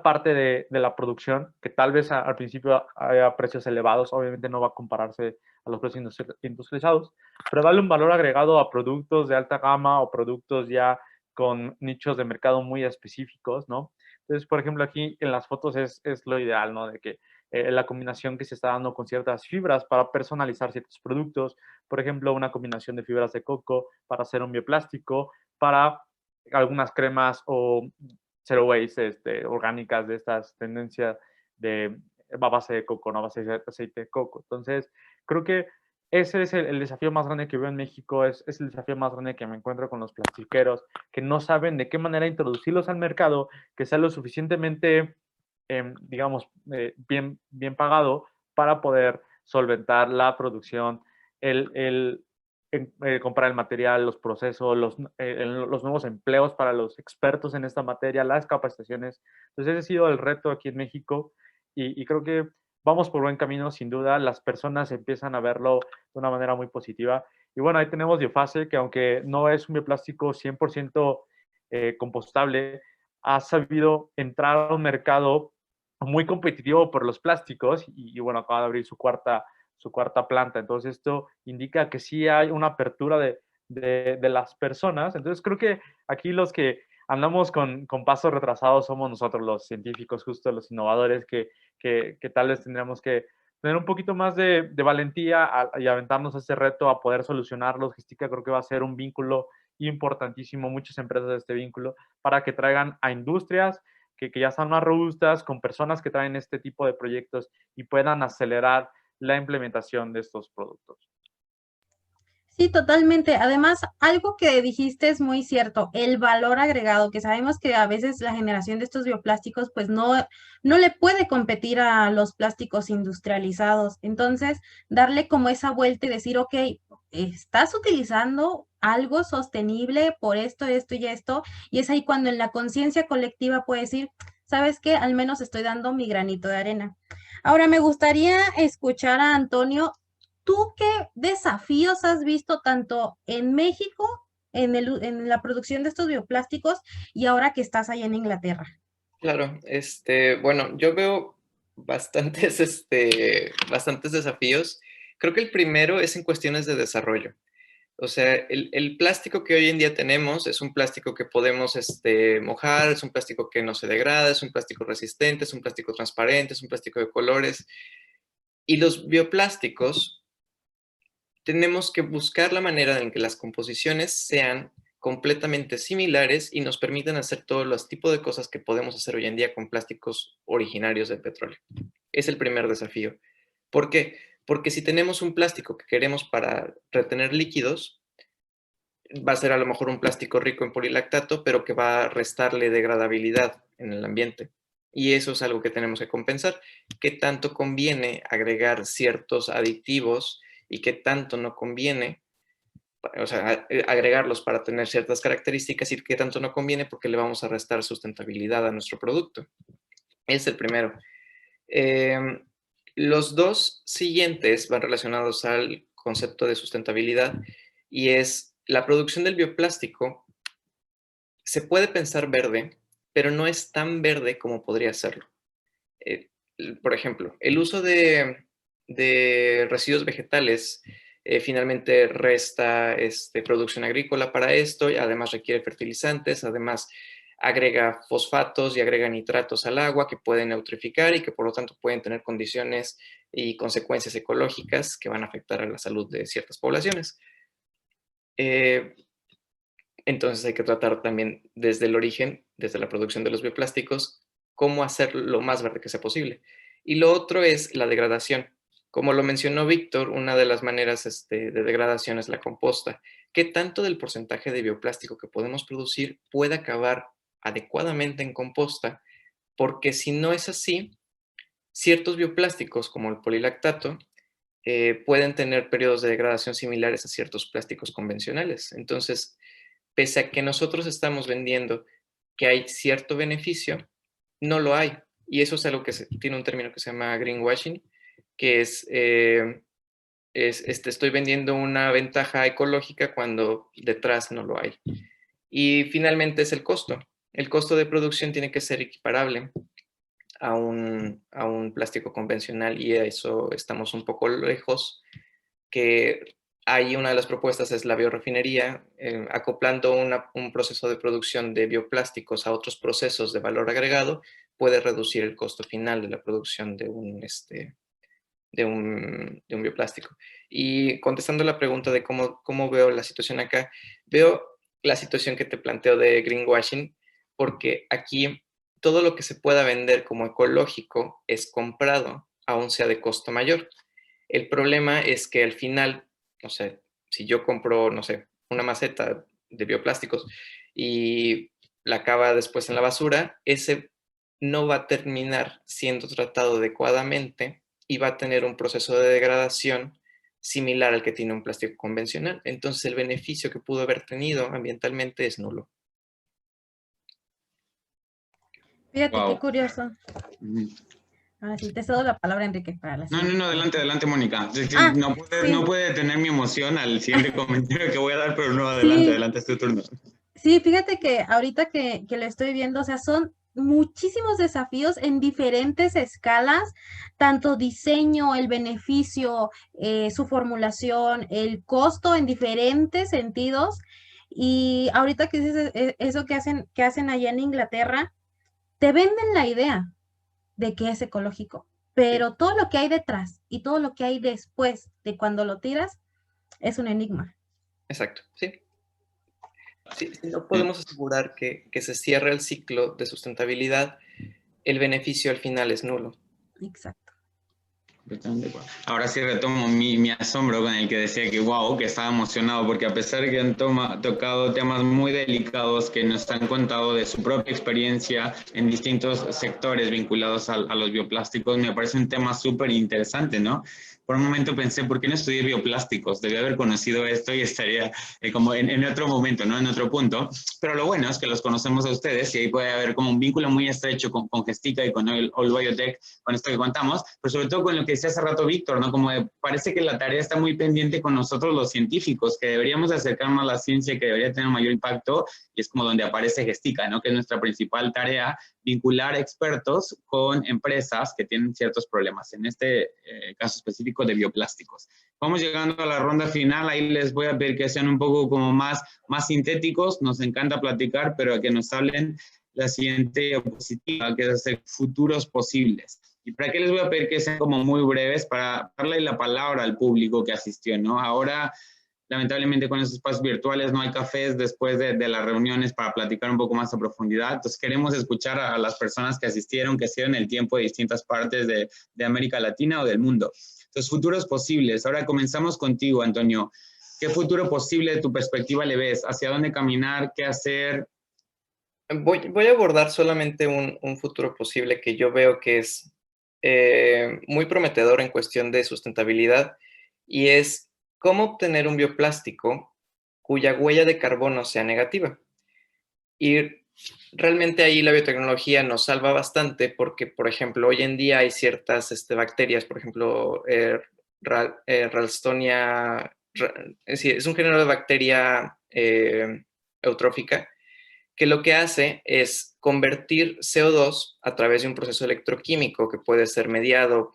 parte de la producción, que tal vez al principio haya precios elevados, obviamente no va a compararse a los precios industrializados, pero darle un valor agregado a productos de alta gama o productos ya con nichos de mercado muy específicos, ¿no? Entonces, por ejemplo, aquí en las fotos es lo ideal, ¿no? De que la combinación que se está dando con ciertas fibras para personalizar ciertos productos, por ejemplo, una combinación de fibras de coco para hacer un bioplástico, para algunas cremas o zero waste orgánicas de estas tendencias de a base de coco, no a base de aceite de coco. Entonces, creo que ese es el desafío más grande que veo en México, es el desafío más grande que me encuentro con los plastiqueros, que no saben de qué manera introducirlos al mercado, que sea lo suficientemente, digamos, bien pagado para poder solventar la producción, comprar el material, los procesos, los nuevos empleos para los expertos en esta materia, las capacitaciones. Entonces, ese ha sido el reto aquí en México y creo que vamos por buen camino, sin duda. Las personas empiezan a verlo de una manera muy positiva. Y bueno, ahí tenemos Biofase, que aunque no es un bioplástico 100% compostable, ha sabido entrar a un mercado muy competitivo por los plásticos y bueno, acaba de abrir su cuarta planta. Entonces, esto indica que sí hay una apertura de las personas. Entonces, creo que aquí los que andamos con pasos retrasados somos nosotros, los científicos, justo los innovadores, que tal vez tendríamos que tener un poquito más de valentía y aventarnos a ese reto a poder solucionarlos. Gestica creo que va a ser un vínculo importantísimo, muchas empresas de este vínculo, para que traigan a industrias que ya están más robustas, con personas que traen este tipo de proyectos y puedan acelerar la implementación de estos productos. Sí, totalmente. Además, algo que dijiste es muy cierto, el valor agregado, que sabemos que a veces la generación de estos bioplásticos pues no le puede competir a los plásticos industrializados. Entonces, darle como esa vuelta y decir, ok, estás utilizando algo sostenible por esto y esto, y es ahí cuando en la conciencia colectiva puedes decir, ¿sabes qué? Al menos estoy dando mi granito de arena. Ahora, me gustaría escuchar a Antonio. ¿Tú qué desafíos has visto tanto en México, en la producción de estos bioplásticos, y ahora que estás allá en Inglaterra? Claro, bueno, yo veo bastantes desafíos. Creo que el primero es en cuestiones de desarrollo. O sea, el plástico que hoy en día tenemos es un plástico que podemos mojar, es un plástico que no se degrada, es un plástico resistente, es un plástico transparente, es un plástico de colores. Y los bioplásticos tenemos que buscar la manera en que las composiciones sean completamente similares y nos permiten hacer todos los tipos de cosas que podemos hacer hoy en día con plásticos originarios del petróleo. Es el primer desafío. ¿Por qué? Porque si tenemos un plástico que queremos para retener líquidos, va a ser a lo mejor un plástico rico en polilactato, pero que va a restarle degradabilidad en el ambiente. Y eso es algo que tenemos que compensar. ¿Qué tanto conviene agregar ciertos aditivos y qué tanto no conviene, o sea, agregarlos para tener ciertas características y qué tanto no conviene porque le vamos a restar sustentabilidad a nuestro producto? Es el primero. Los dos siguientes van relacionados al concepto de sustentabilidad y es la producción del bioplástico. Se puede pensar verde, pero no es tan verde como podría serlo. Por ejemplo, el uso de residuos vegetales finalmente resta producción agrícola para esto, y además requiere fertilizantes, además agrega fosfatos y agrega nitratos al agua que pueden eutrificar y que por lo tanto pueden tener condiciones y consecuencias ecológicas que van a afectar a la salud de ciertas poblaciones. Entonces hay que tratar también desde el origen, desde la producción de los bioplásticos, cómo hacer lo más verde que sea posible. Y lo otro es la degradación. Como lo mencionó Víctor, una de las maneras de degradación es la composta. ¿Qué tanto del porcentaje de bioplástico que podemos producir puede acabar adecuadamente en composta? Porque si no es así, ciertos bioplásticos, como el polilactato, pueden tener periodos de degradación similares a ciertos plásticos convencionales. Entonces, pese a que nosotros estamos vendiendo que hay cierto beneficio, no lo hay. Y eso es algo que tiene un término que se llama greenwashing, que estoy vendiendo una ventaja ecológica cuando detrás no lo hay. Y finalmente es el costo. El costo de producción tiene que ser equiparable a un plástico convencional, y a eso estamos un poco lejos, que ahí una de las propuestas es la biorefinería, acoplando un proceso de producción de bioplásticos a otros procesos de valor agregado, puede reducir el costo final de la producción de un bioplástico. Y contestando la pregunta de cómo veo la situación acá, veo la situación que te planteo de greenwashing, porque aquí todo lo que se pueda vender como ecológico es comprado, aun sea de costo mayor. El problema es que al final, no sé, si yo compro, no sé, una maceta de bioplásticos y la acaba después en la basura, ese no va a terminar siendo tratado adecuadamente y va a tener un proceso de degradación similar al que tiene un plástico convencional. Entonces el beneficio que pudo haber tenido ambientalmente es nulo. Fíjate, Wow. qué curioso. Ahora sí, te cedo la palabra, Enrique, para la siguiente. No, adelante, Mónica. Sí, Ah, sí. no puede detener mi emoción al siguiente comentario que voy a dar, pero no, Sí. adelante, es tu turno. Sí, fíjate que ahorita que lo estoy viendo, o sea, son muchísimos desafíos en diferentes escalas, tanto diseño, el beneficio, su formulación, el costo en diferentes sentidos. Y ahorita que dices eso que hacen allá en Inglaterra, te venden la idea de que es ecológico, pero todo lo que hay detrás y todo lo que hay después de cuando lo tiras es un enigma. Exacto, sí. Si no podemos asegurar que se cierre el ciclo de sustentabilidad, el beneficio al final es nulo. Exacto. Ahora sí retomo mi asombro con el que decía que wow, que estaba emocionado, porque a pesar de que han tocado temas muy delicados que nos han contado de su propia experiencia en distintos sectores vinculados a los bioplásticos, me parece un tema súper interesante, ¿no? Por un momento pensé, ¿por qué no estudié bioplásticos? Debí haber conocido esto y estaría como en otro momento, ¿no? En otro punto. Pero lo bueno es que los conocemos a ustedes y ahí puede haber como un vínculo muy estrecho con Gestica y con All Biotech, con esto que contamos, pero sobre todo con lo que decía hace rato Víctor, ¿no? Como parece que la tarea está muy pendiente con nosotros los científicos, que deberíamos acercarnos a la ciencia, que debería tener mayor impacto, y es como donde aparece Gestica, ¿no? Que es nuestra principal tarea, vincular expertos con empresas que tienen ciertos problemas, en este caso específico de bioplásticos. Vamos llegando a la ronda final, ahí les voy a pedir que sean un poco como más sintéticos, nos encanta platicar, pero que nos hablen la siguiente diapositiva, que es hacer futuros posibles. ¿Y para qué les voy a pedir que sean como muy breves? Para darle la palabra al público que asistió, ¿no? Ahora, lamentablemente con esos espacios virtuales no hay cafés después de las reuniones para platicar un poco más a profundidad. Entonces queremos escuchar a las personas que asistieron, que hicieron el tiempo de distintas partes de América Latina o del mundo. Entonces, futuros posibles. Ahora comenzamos contigo, Antonio. ¿Qué futuro posible de tu perspectiva le ves? ¿Hacia dónde caminar? ¿Qué hacer? Voy a abordar solamente un futuro posible que yo veo que es muy prometedor en cuestión de sustentabilidad, y es cómo obtener un bioplástico cuya huella de carbono sea negativa. Y realmente ahí la biotecnología nos salva bastante porque, por ejemplo, hoy en día hay ciertas bacterias, por ejemplo, Ralstonia, es un género de bacteria eutrófica, que lo que hace es convertir CO2 a través de un proceso electroquímico que puede ser mediado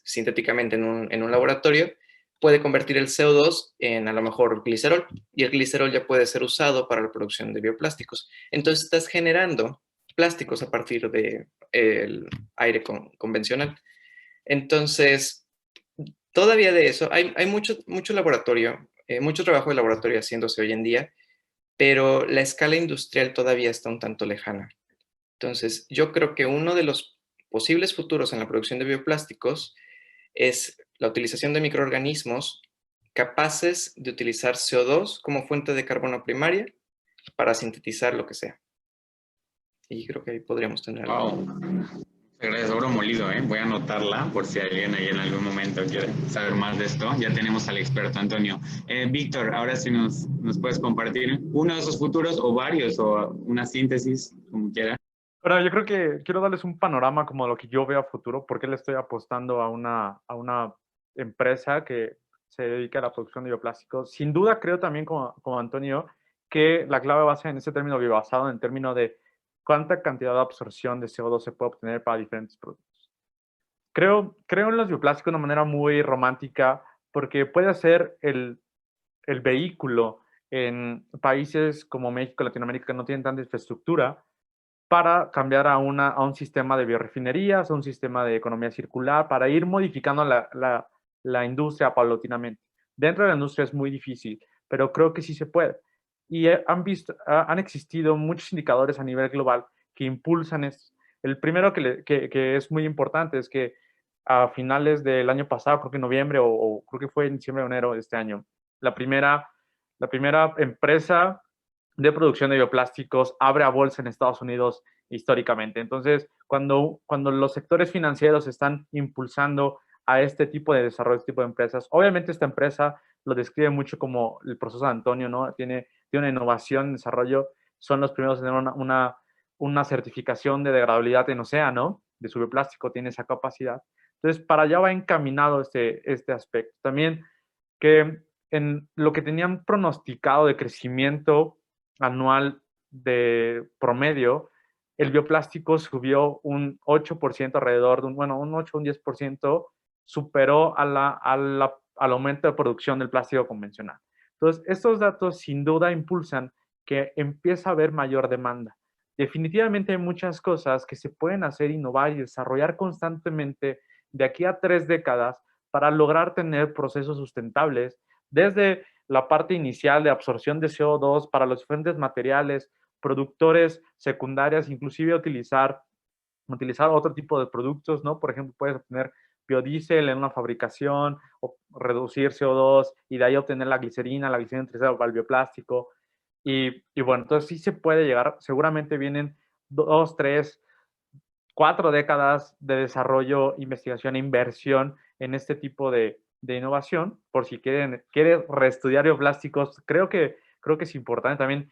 sintéticamente en un laboratorio, puede convertir el CO2 en a lo mejor glicerol, y el glicerol ya puede ser usado para la producción de bioplásticos. Entonces estás generando plásticos a partir del aire convencional. Entonces, todavía de eso, hay mucho laboratorio, mucho trabajo de laboratorio haciéndose hoy en día, pero la escala industrial todavía está un tanto lejana. Entonces, yo creo que uno de los posibles futuros en la producción de bioplásticos es la utilización de microorganismos capaces de utilizar CO2 como fuente de carbono primaria para sintetizar lo que sea. Y creo que ahí podríamos tener algo. Wow. Gracias, oro molido, ¿eh? Voy a anotarla por si alguien ahí en algún momento quiere saber más de esto. Ya tenemos al experto Antonio. Víctor, ahora sí nos puedes compartir uno de esos futuros o varios o una síntesis, como quiera. Bueno, yo creo que quiero darles un panorama como lo que yo veo a futuro, porque le estoy apostando a una empresa que se dedica a la producción de bioplásticos. Sin duda creo también como Antonio que la clave va a ser en ese término biobasado, en el término de cuánta cantidad de absorción de CO2 se puede obtener para diferentes productos. Creo en los bioplásticos de una manera muy romántica porque puede ser el vehículo en países como México, Latinoamérica, que no tienen tanta infraestructura, para cambiar a un sistema de biorefinerías, a un sistema de economía circular, para ir modificando la industria paulatinamente. Dentro de la industria es muy difícil, pero creo que sí se puede. Y han existido muchos indicadores a nivel global que impulsan esto. El primero que es muy importante es que a finales del año pasado, creo que en noviembre o creo que fue en diciembre o enero de este año, la primera empresa de producción de bioplásticos abre a bolsa en Estados Unidos históricamente. Entonces, cuando los sectores financieros están impulsando a este tipo de desarrollo, este tipo de empresas, obviamente esta empresa lo describe mucho como el proceso de Antonio, ¿no? Tiene una innovación, desarrollo, son los primeros en tener una certificación de degradabilidad en océano, de su bioplástico, tiene esa capacidad. Entonces, para allá va encaminado este aspecto. También que en lo que tenían pronosticado de crecimiento anual de promedio, el bioplástico subió un 8% alrededor de un 8 o un 10%, superó al aumento de producción del plástico convencional. Entonces, estos datos sin duda impulsan que empieza a haber mayor demanda. Definitivamente hay muchas cosas que se pueden hacer, innovar y desarrollar constantemente de aquí a 3 décadas para lograr tener procesos sustentables desde la parte inicial de absorción de CO2 para los diferentes materiales, productores secundarias, inclusive utilizar otro tipo de productos, ¿no? Por ejemplo, puedes obtener biodiesel en una fabricación o reducir CO2 y de ahí obtener la glicerina utilizada para el bioplástico. Y bueno, entonces sí se puede llegar, seguramente vienen 2, 3, 4 décadas de desarrollo, investigación e inversión en este tipo de innovación, por si quiere reestudiar bioplásticos, creo que es importante. También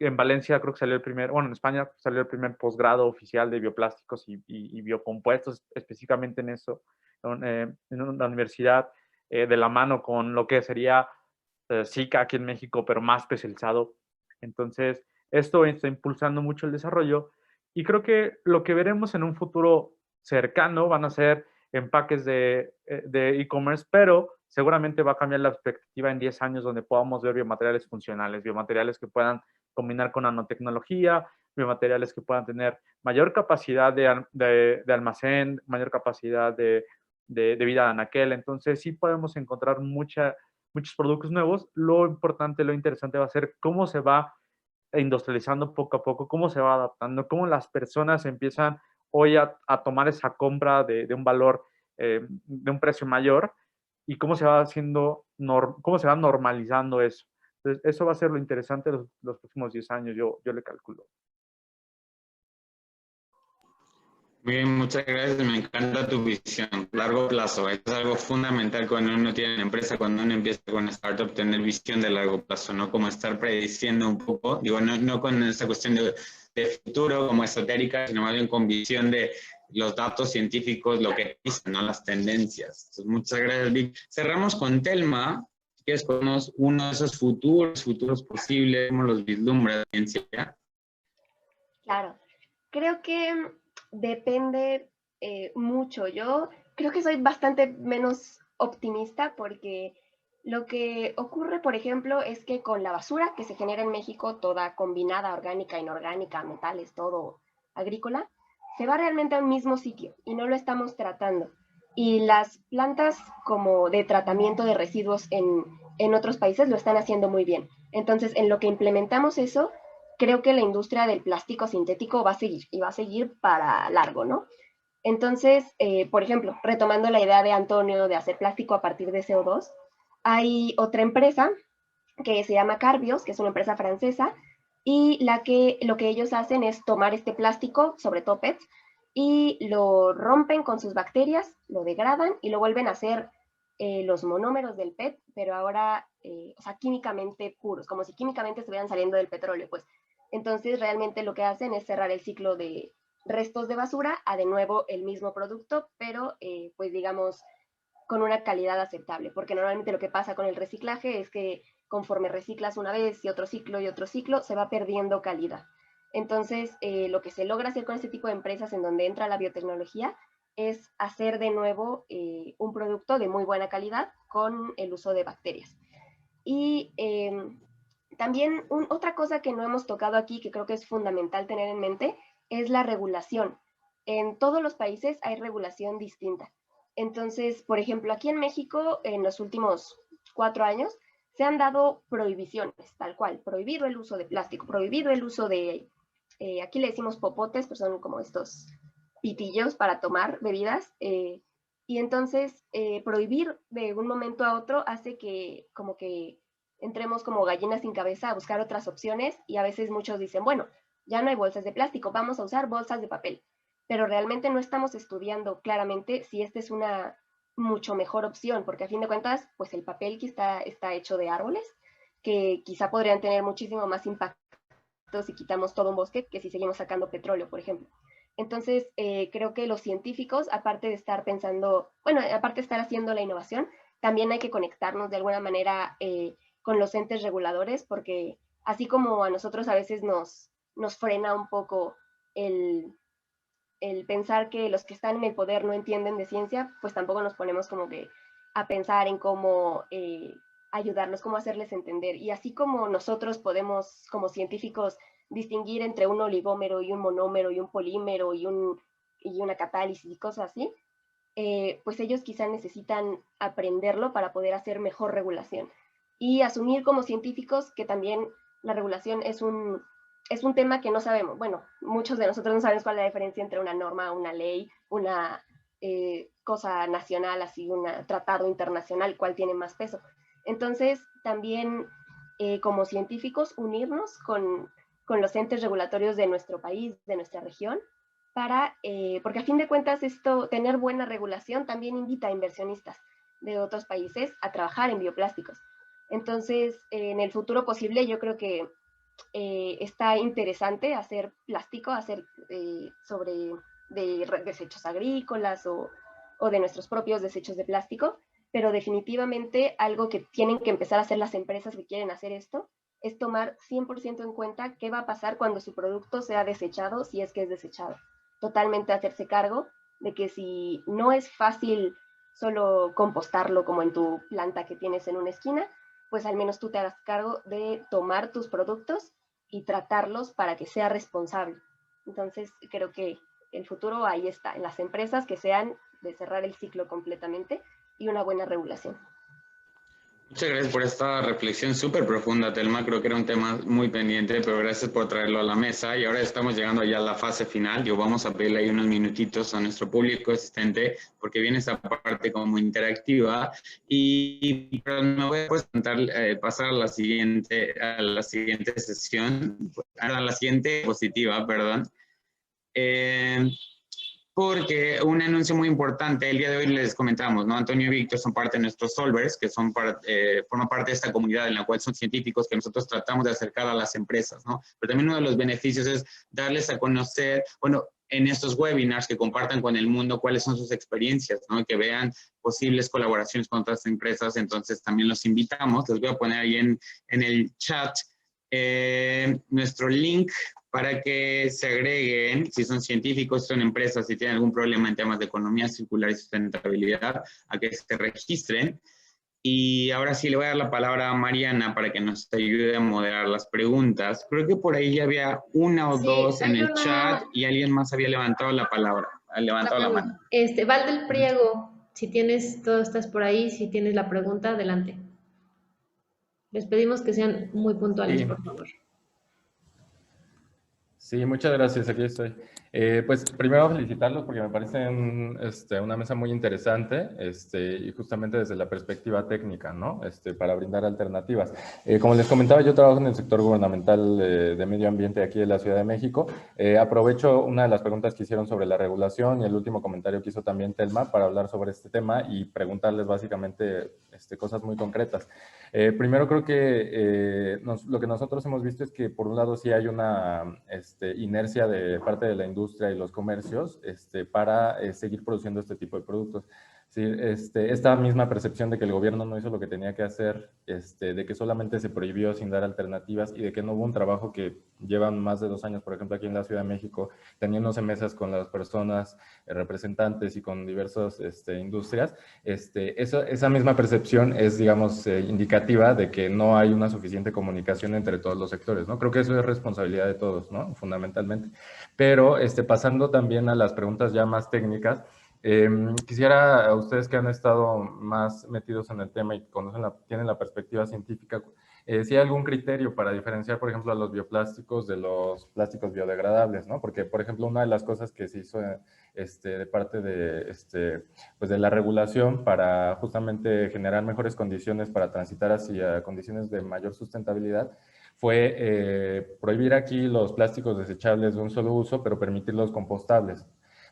en Valencia creo que salió en España salió el primer posgrado oficial de bioplásticos y biocompuestos, específicamente en eso, en una universidad de la mano con lo que sería SICA aquí en México, pero más especializado. Entonces, esto está impulsando mucho el desarrollo y creo que lo que veremos en un futuro cercano van a ser empaques de e-commerce, pero seguramente va a cambiar la perspectiva en 10 años donde podamos ver biomateriales funcionales, biomateriales que puedan combinar con nanotecnología, biomateriales que puedan tener mayor capacidad de almacén, mayor capacidad de vida de anaquel. Entonces sí podemos encontrar muchos productos nuevos. Lo importante, lo interesante va a ser cómo se va industrializando poco a poco, cómo se va adaptando, cómo las personas empiezan hoy a tomar esa compra de un valor, de un precio mayor y cómo se va normalizando eso. Entonces, eso va a ser lo interesante los próximos 10 años, yo le calculo. Muy bien, muchas gracias. Me encanta tu visión. Largo plazo. Es algo fundamental cuando uno tiene una empresa, cuando uno empieza con una startup, tener visión de largo plazo, no como estar prediciendo un poco, digo, no con esa cuestión de futuro como esotérica, sino más bien con visión de los datos científicos, lo que dicen, ¿no? Las tendencias. Entonces, muchas gracias, Vic. Cerramos con Telma. ¿Quieres conocer uno de esos futuros posibles? ¿Cómo los vislumbra la ciencia? Claro. Creo que depende mucho. Yo creo que soy bastante menos optimista porque lo que ocurre, por ejemplo, es que con la basura que se genera en México, toda combinada, orgánica, inorgánica, metales, todo agrícola, se va realmente a un mismo sitio y no lo estamos tratando. Y las plantas como de tratamiento de residuos en otros países lo están haciendo muy bien. Entonces, en lo que implementamos eso, creo que la industria del plástico sintético va a seguir y va a seguir para largo, ¿no? Entonces, por ejemplo, retomando la idea de Antonio de hacer plástico a partir de CO2, hay otra empresa que se llama Carbios, que es una empresa francesa, y lo que ellos hacen es tomar este plástico, sobre todo PETs, y lo rompen con sus bacterias, lo degradan y lo vuelven a hacer los monómeros del PET, pero ahora, o sea, químicamente puros, como si químicamente estuvieran saliendo del petróleo, pues. Entonces, realmente lo que hacen es cerrar el ciclo de restos de basura a de nuevo el mismo producto, pero, pues digamos, con una calidad aceptable, porque normalmente lo que pasa con el reciclaje es que conforme reciclas una vez y otro ciclo, se va perdiendo calidad. Entonces, lo que se logra hacer con este tipo de empresas en donde entra la biotecnología es hacer de nuevo un producto de muy buena calidad con el uso de bacterias. Y también otra cosa que no hemos tocado aquí, que creo que es fundamental tener en mente, es la regulación. En todos los países hay regulación distinta. Entonces, por ejemplo, aquí en México, en los últimos 4 años, se han dado prohibiciones, tal cual, prohibido el uso de plástico, prohibido el uso de, aquí le decimos popotes, pero son como estos pitillos para tomar bebidas, y entonces prohibir de un momento a otro hace que como que entremos como gallinas sin cabeza a buscar otras opciones, y a veces muchos dicen, bueno, ya no hay bolsas de plástico, vamos a usar bolsas de papel, pero realmente no estamos estudiando claramente si esta es una mucho mejor opción, porque a fin de cuentas, pues el papel que está hecho de árboles, que quizá podrían tener muchísimo más impacto si quitamos todo un bosque que si seguimos sacando petróleo, por ejemplo. Entonces, creo que los científicos, aparte de estar pensando, bueno, aparte de estar haciendo la innovación, también hay que conectarnos de alguna manera con los entes reguladores, porque así como a nosotros a veces nos frena un poco el pensar que los que están en el poder no entienden de ciencia, pues tampoco nos ponemos como que a pensar en cómo ayudarlos, cómo hacerles entender. Y así como nosotros podemos, como científicos, distinguir entre un oligómero y un monómero y un polímero y una catálisis y cosas así, pues ellos quizá necesitan aprenderlo para poder hacer mejor regulación. Y asumir como científicos que también la regulación es un tema que no sabemos. Bueno, muchos de nosotros no sabemos cuál es la diferencia entre una norma, una ley, una cosa nacional, así un tratado internacional, cuál tiene más peso. Entonces, también como científicos, unirnos con los entes regulatorios de nuestro país, de nuestra región, porque a fin de cuentas tener buena regulación también invita a inversionistas de otros países a trabajar en bioplásticos. Entonces, en el futuro posible, yo creo que está interesante hacer plástico, hacer sobre desechos agrícolas o de nuestros propios desechos de plástico, pero definitivamente algo que tienen que empezar a hacer las empresas que quieren hacer esto es tomar 100% en cuenta qué va a pasar cuando su producto sea desechado, si es que es desechado. Totalmente hacerse cargo de que si no es fácil solo compostarlo como en tu planta que tienes en una esquina, pues al menos tú te hagas cargo de tomar tus productos y tratarlos para que sea responsable. Entonces, creo que el futuro ahí está, en las empresas que sean de cerrar el ciclo completamente y una buena regulación. Muchas gracias por esta reflexión súper profunda, Telma. Creo que era un tema muy pendiente, pero gracias por traerlo a la mesa. Y ahora estamos llegando ya a la fase final. Yo vamos a pedirle ahí unos minutitos a nuestro público asistente, porque viene esta parte como interactiva. Y me voy a pasar a la siguiente sesión, a la siguiente diapositiva, perdón. Porque un anuncio muy importante, el día de hoy les comentamos, ¿no? Antonio y Víctor son parte de nuestros solvers, que forman parte de esta comunidad en la cual son científicos que nosotros tratamos de acercar a las empresas, ¿no? Pero también uno de los beneficios es darles a conocer, bueno, en estos webinars que compartan con el mundo cuáles son sus experiencias, ¿no? Que vean posibles colaboraciones con otras empresas. Entonces también los invitamos, les voy a poner ahí en el chat nuestro link para que se agreguen, si son científicos, si son empresas, si tienen algún problema en temas de economía circular y sustentabilidad, a que se registren. Y ahora sí le voy a dar la palabra a Mariana para que nos ayude a moderar las preguntas. Creo que por ahí ya había una o dos en el chat y alguien más había levantado la palabra, la mano. Val del Priego, si estás por ahí, si tienes la pregunta, adelante. Les pedimos que sean muy puntuales, por favor. Sí, muchas gracias, aquí estoy. Pues primero felicitarlos porque me parecen una mesa muy interesante y justamente desde la perspectiva técnica, ¿no? Para brindar alternativas. Como les comentaba, yo trabajo en el sector gubernamental de medio ambiente aquí de la Ciudad de México. Aprovecho una de las preguntas que hicieron sobre la regulación y el último comentario que hizo también Telma para hablar sobre este tema y preguntarles básicamente cosas muy concretas. Primero creo que lo que nosotros hemos visto es que por un lado sí hay una inercia de parte de la industria y los comercios para seguir produciendo este tipo de productos. Sí, esta misma percepción de que el gobierno no hizo lo que tenía que hacer, de que solamente se prohibió sin dar alternativas y de que no hubo un trabajo que llevan más de 2 años, por ejemplo, aquí en la Ciudad de México, teniéndose mesas con las personas representantes y con diversas industrias, esa misma percepción es, digamos, indicativa de que no hay una suficiente comunicación entre todos los sectores, ¿no? Creo que eso es responsabilidad de todos, ¿no? Fundamentalmente. Pero pasando también a las preguntas ya más técnicas, quisiera a ustedes que han estado más metidos en el tema y tienen la perspectiva científica, si hay algún criterio para diferenciar, por ejemplo, a los bioplásticos de los plásticos biodegradables, ¿no? Porque, por ejemplo, una de las cosas que se hizo de parte de, pues de la regulación para justamente generar mejores condiciones para transitar hacia condiciones de mayor sustentabilidad fue prohibir aquí los plásticos desechables de un solo uso, pero permitir los compostables,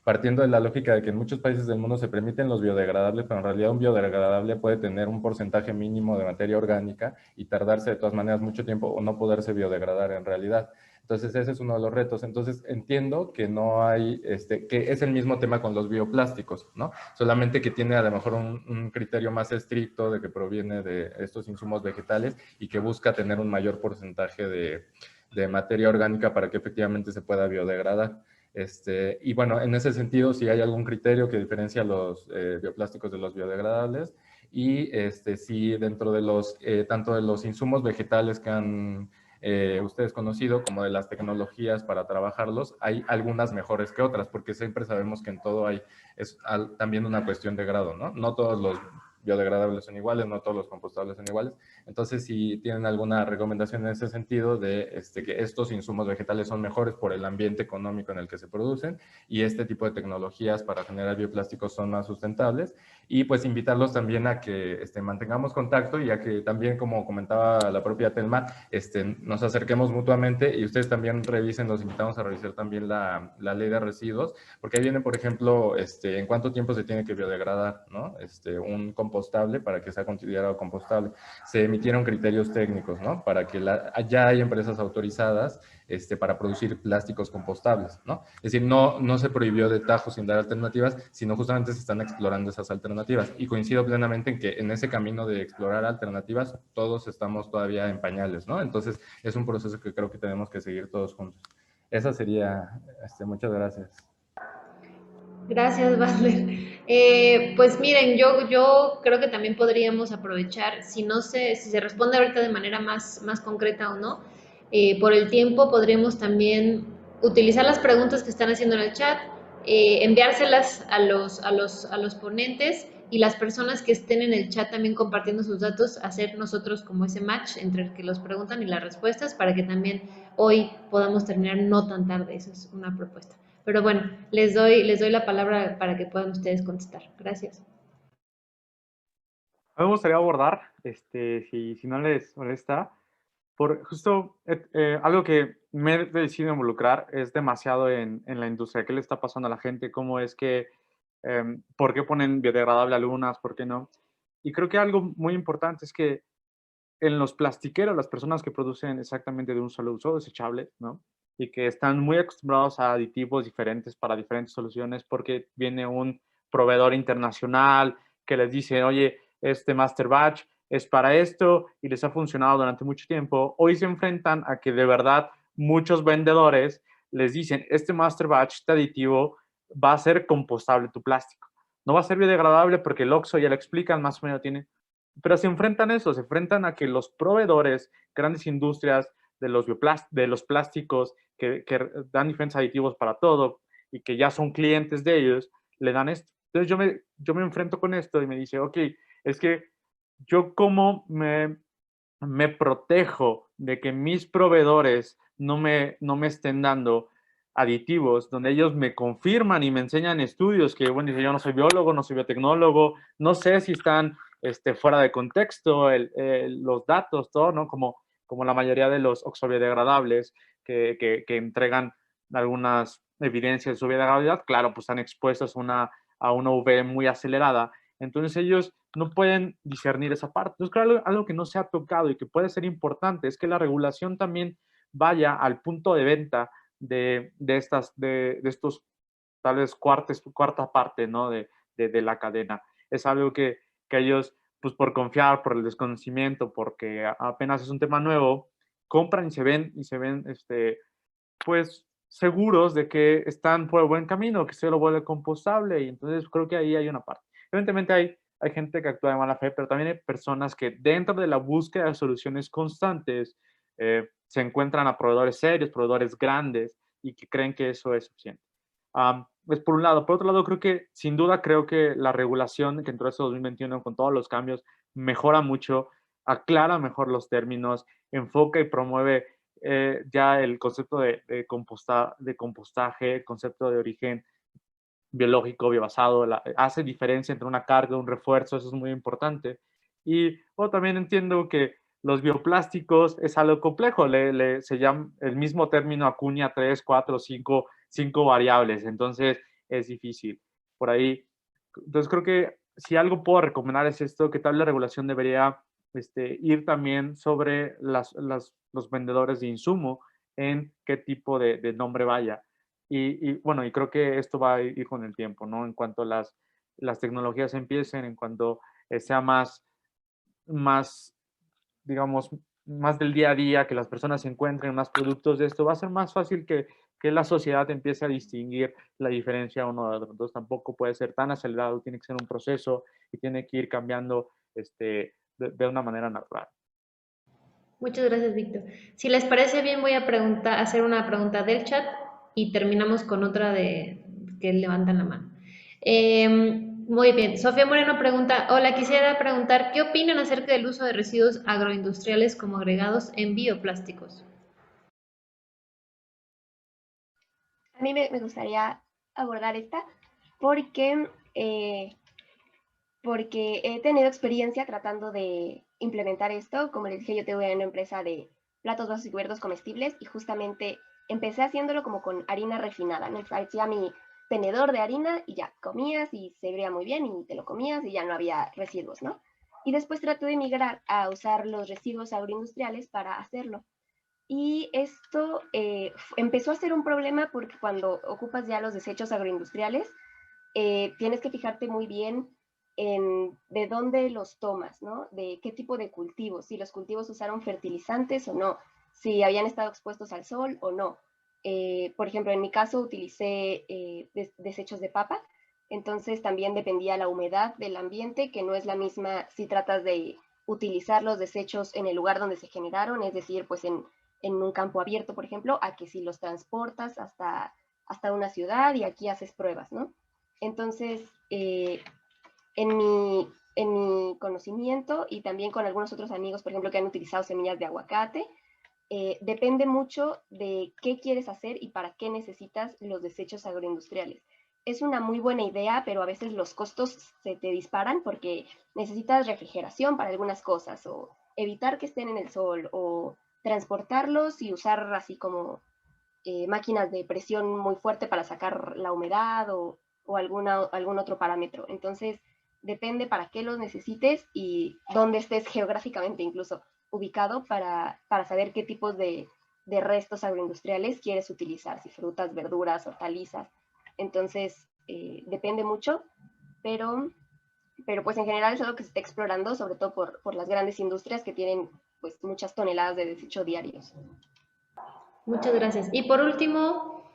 partiendo de la lógica de que en muchos países del mundo se permiten los biodegradables, pero en realidad un biodegradable puede tener un porcentaje mínimo de materia orgánica y tardarse de todas maneras mucho tiempo o no poderse biodegradar en realidad. Entonces ese es uno de los retos. Entonces entiendo que no hay, que es el mismo tema con los bioplásticos, ¿no? Solamente que tiene a lo mejor un criterio más estricto de que proviene de estos insumos vegetales y que busca tener un mayor porcentaje de materia orgánica para que efectivamente se pueda biodegradar. Y bueno, en ese sentido, si hay algún criterio que diferencia los bioplásticos de los biodegradables y si dentro de los, tanto de los insumos vegetales que han ustedes conocido como de las tecnologías para trabajarlos, hay algunas mejores que otras, porque siempre sabemos que en todo es también una cuestión de grado, ¿no? No todos los biodegradables son iguales, no todos los compostables son iguales. Entonces, si tienen alguna recomendación en ese sentido de que estos insumos vegetales son mejores por el ambiente económico en el que se producen y este tipo de tecnologías para generar bioplásticos son más sustentables, y pues invitarlos también a que mantengamos contacto y a que también, como comentaba la propia Telma, nos acerquemos mutuamente y ustedes también revisen, los invitamos a revisar también la ley de residuos, porque ahí viene, por ejemplo, en cuánto tiempo se tiene que biodegradar, ¿no? Un compostable para que sea considerado compostable. Se emitieron criterios técnicos, ¿no? Para que ya hay empresas autorizadas para producir plásticos compostables, ¿no? Es decir, no se prohibió de tajo sin dar alternativas, sino justamente se están explorando esas alternativas. Y coincido plenamente en que en ese camino de explorar alternativas, todos estamos todavía en pañales, ¿no? Entonces, es un proceso que creo que tenemos que seguir todos juntos. Esa sería, muchas gracias. Gracias, Basler. Pues miren, yo creo que también podríamos aprovechar, si se responde ahorita de manera más concreta o no, por el tiempo podríamos también utilizar las preguntas que están haciendo en el chat, enviárselas a los ponentes y las personas que estén en el chat también compartiendo sus datos, hacer nosotros como ese match entre el que los preguntan y las respuestas para que también hoy podamos terminar no tan tarde. Esa es una propuesta. Pero bueno, les doy la palabra para que puedan ustedes contestar. Gracias. A mí me gustaría abordar, si no les molesta, por justo algo que me he decidido involucrar es demasiado en la industria. ¿Qué le está pasando a la gente? ¿Cómo es que, por qué ponen biodegradable algunas, por qué no? Y creo que algo muy importante es que en los plastiqueros, las personas que producen exactamente de un solo uso, desechable, ¿no? Y que están muy acostumbrados a aditivos diferentes para diferentes soluciones porque viene un proveedor internacional que les dice, oye, este master batch es para esto y les ha funcionado durante mucho tiempo. Hoy se enfrentan a que de verdad muchos vendedores les dicen, este master batch, este aditivo va a ser compostable tu plástico. No va a ser biodegradable porque el Oxxo ya lo explican, más o menos tiene. Pero se enfrentan a eso, se enfrentan a que los proveedores, grandes industrias de los plásticos que dan diferentes aditivos para todo y que ya son clientes de ellos, le dan esto. Entonces yo me enfrento con esto y me dice, ok, es que yo cómo me me protejo de que mis proveedores no me estén dando aditivos, donde ellos me confirman y me enseñan estudios que, bueno, yo no soy biólogo, no soy biotecnólogo, no sé si están fuera de contexto los datos, todo, ¿no? Como la mayoría de los oxobiodegradables que entregan algunas evidencias de su biodegradabilidad, claro, pues están expuestos a una UV muy acelerada. Entonces ellos no pueden discernir esa parte. Entonces, claro, algo que no se ha tocado y que puede ser importante es que la regulación también vaya al punto de venta de estos tal vez cuarta parte, ¿no? de la cadena. Es algo que ellos, pues por confiar, por el desconocimiento, porque apenas es un tema nuevo, compran y se ven pues seguros de que están por el buen camino, que se lo vuelve compostable, y entonces creo que ahí hay una parte. Evidentemente hay gente que actúa de mala fe, pero también hay personas que dentro de la búsqueda de soluciones constantes se encuentran a proveedores serios, proveedores grandes, y que creen que eso es suficiente. Es por un lado. Por otro lado, sin duda creo que la regulación que entró este 2021 con todos los cambios mejora mucho, aclara mejor los términos, enfoca y promueve ya el concepto de compostaje, el concepto de origen biológico, biobasado, hace diferencia entre una carga, un refuerzo, eso es muy importante. Y también entiendo que los bioplásticos es algo complejo, se llama, el mismo término acuña 3, 4, 5 variables, entonces es difícil. Por ahí, entonces creo que si algo puedo recomendar es esto, que tal la regulación debería ir también sobre los vendedores de insumo en qué tipo de nombre vaya. Y bueno, y creo que esto va a ir con el tiempo, ¿no? En cuanto las tecnologías empiecen, en cuanto sea más, digamos, más del día a día, que las personas encuentren más productos de esto, va a ser más fácil que la sociedad empiece a distinguir la diferencia uno de otro. Entonces tampoco puede ser tan acelerado, tiene que ser un proceso y tiene que ir cambiando de una manera natural. Muchas gracias, Víctor. Si les parece bien, voy a hacer una pregunta del chat y terminamos con otra de que levantan la mano. Muy bien. Sofía Moreno pregunta, hola, quisiera preguntar, ¿qué opinan acerca del uso de residuos agroindustriales como agregados en bioplásticos? A mí me gustaría abordar esta porque he tenido experiencia tratando de implementar esto. Como les dije, yo tengo una empresa de platos, vasos y cubiertos comestibles y justamente empecé haciéndolo como con harina refinada. Me parecía mi tenedor de harina y ya comías y se veía muy bien y te lo comías y ya no había residuos, ¿no? Y después traté de migrar a usar los residuos agroindustriales para hacerlo. Y esto empezó a ser un problema porque cuando ocupas ya los desechos agroindustriales, tienes que fijarte muy bien en de dónde los tomas, ¿no? De qué tipo de cultivos, si los cultivos usaron fertilizantes o no, si habían estado expuestos al sol o no. Por ejemplo, en mi caso utilicé desechos de papa, entonces también dependía la humedad del ambiente, que no es la misma si tratas de utilizar los desechos en el lugar donde se generaron, es decir, pues en un campo abierto, por ejemplo, a que si los transportas hasta una ciudad y aquí haces pruebas, ¿no? Entonces, en mi conocimiento y también con algunos otros amigos, por ejemplo, que han utilizado semillas de aguacate, depende mucho de qué quieres hacer y para qué necesitas los desechos agroindustriales. Es una muy buena idea, pero a veces los costos se te disparan porque necesitas refrigeración para algunas cosas o evitar que estén en el sol o transportarlos y usar así como máquinas de presión muy fuerte para sacar la humedad o algún otro parámetro. Entonces, depende para qué los necesites y dónde estés geográficamente incluso ubicado para saber qué tipos de restos agroindustriales quieres utilizar, si frutas, verduras, hortalizas. Entonces, depende mucho, pero pues en general es algo que se está explorando, sobre todo por las grandes industrias que tienen pues muchas toneladas de desecho diarios. Muchas gracias. Y por último,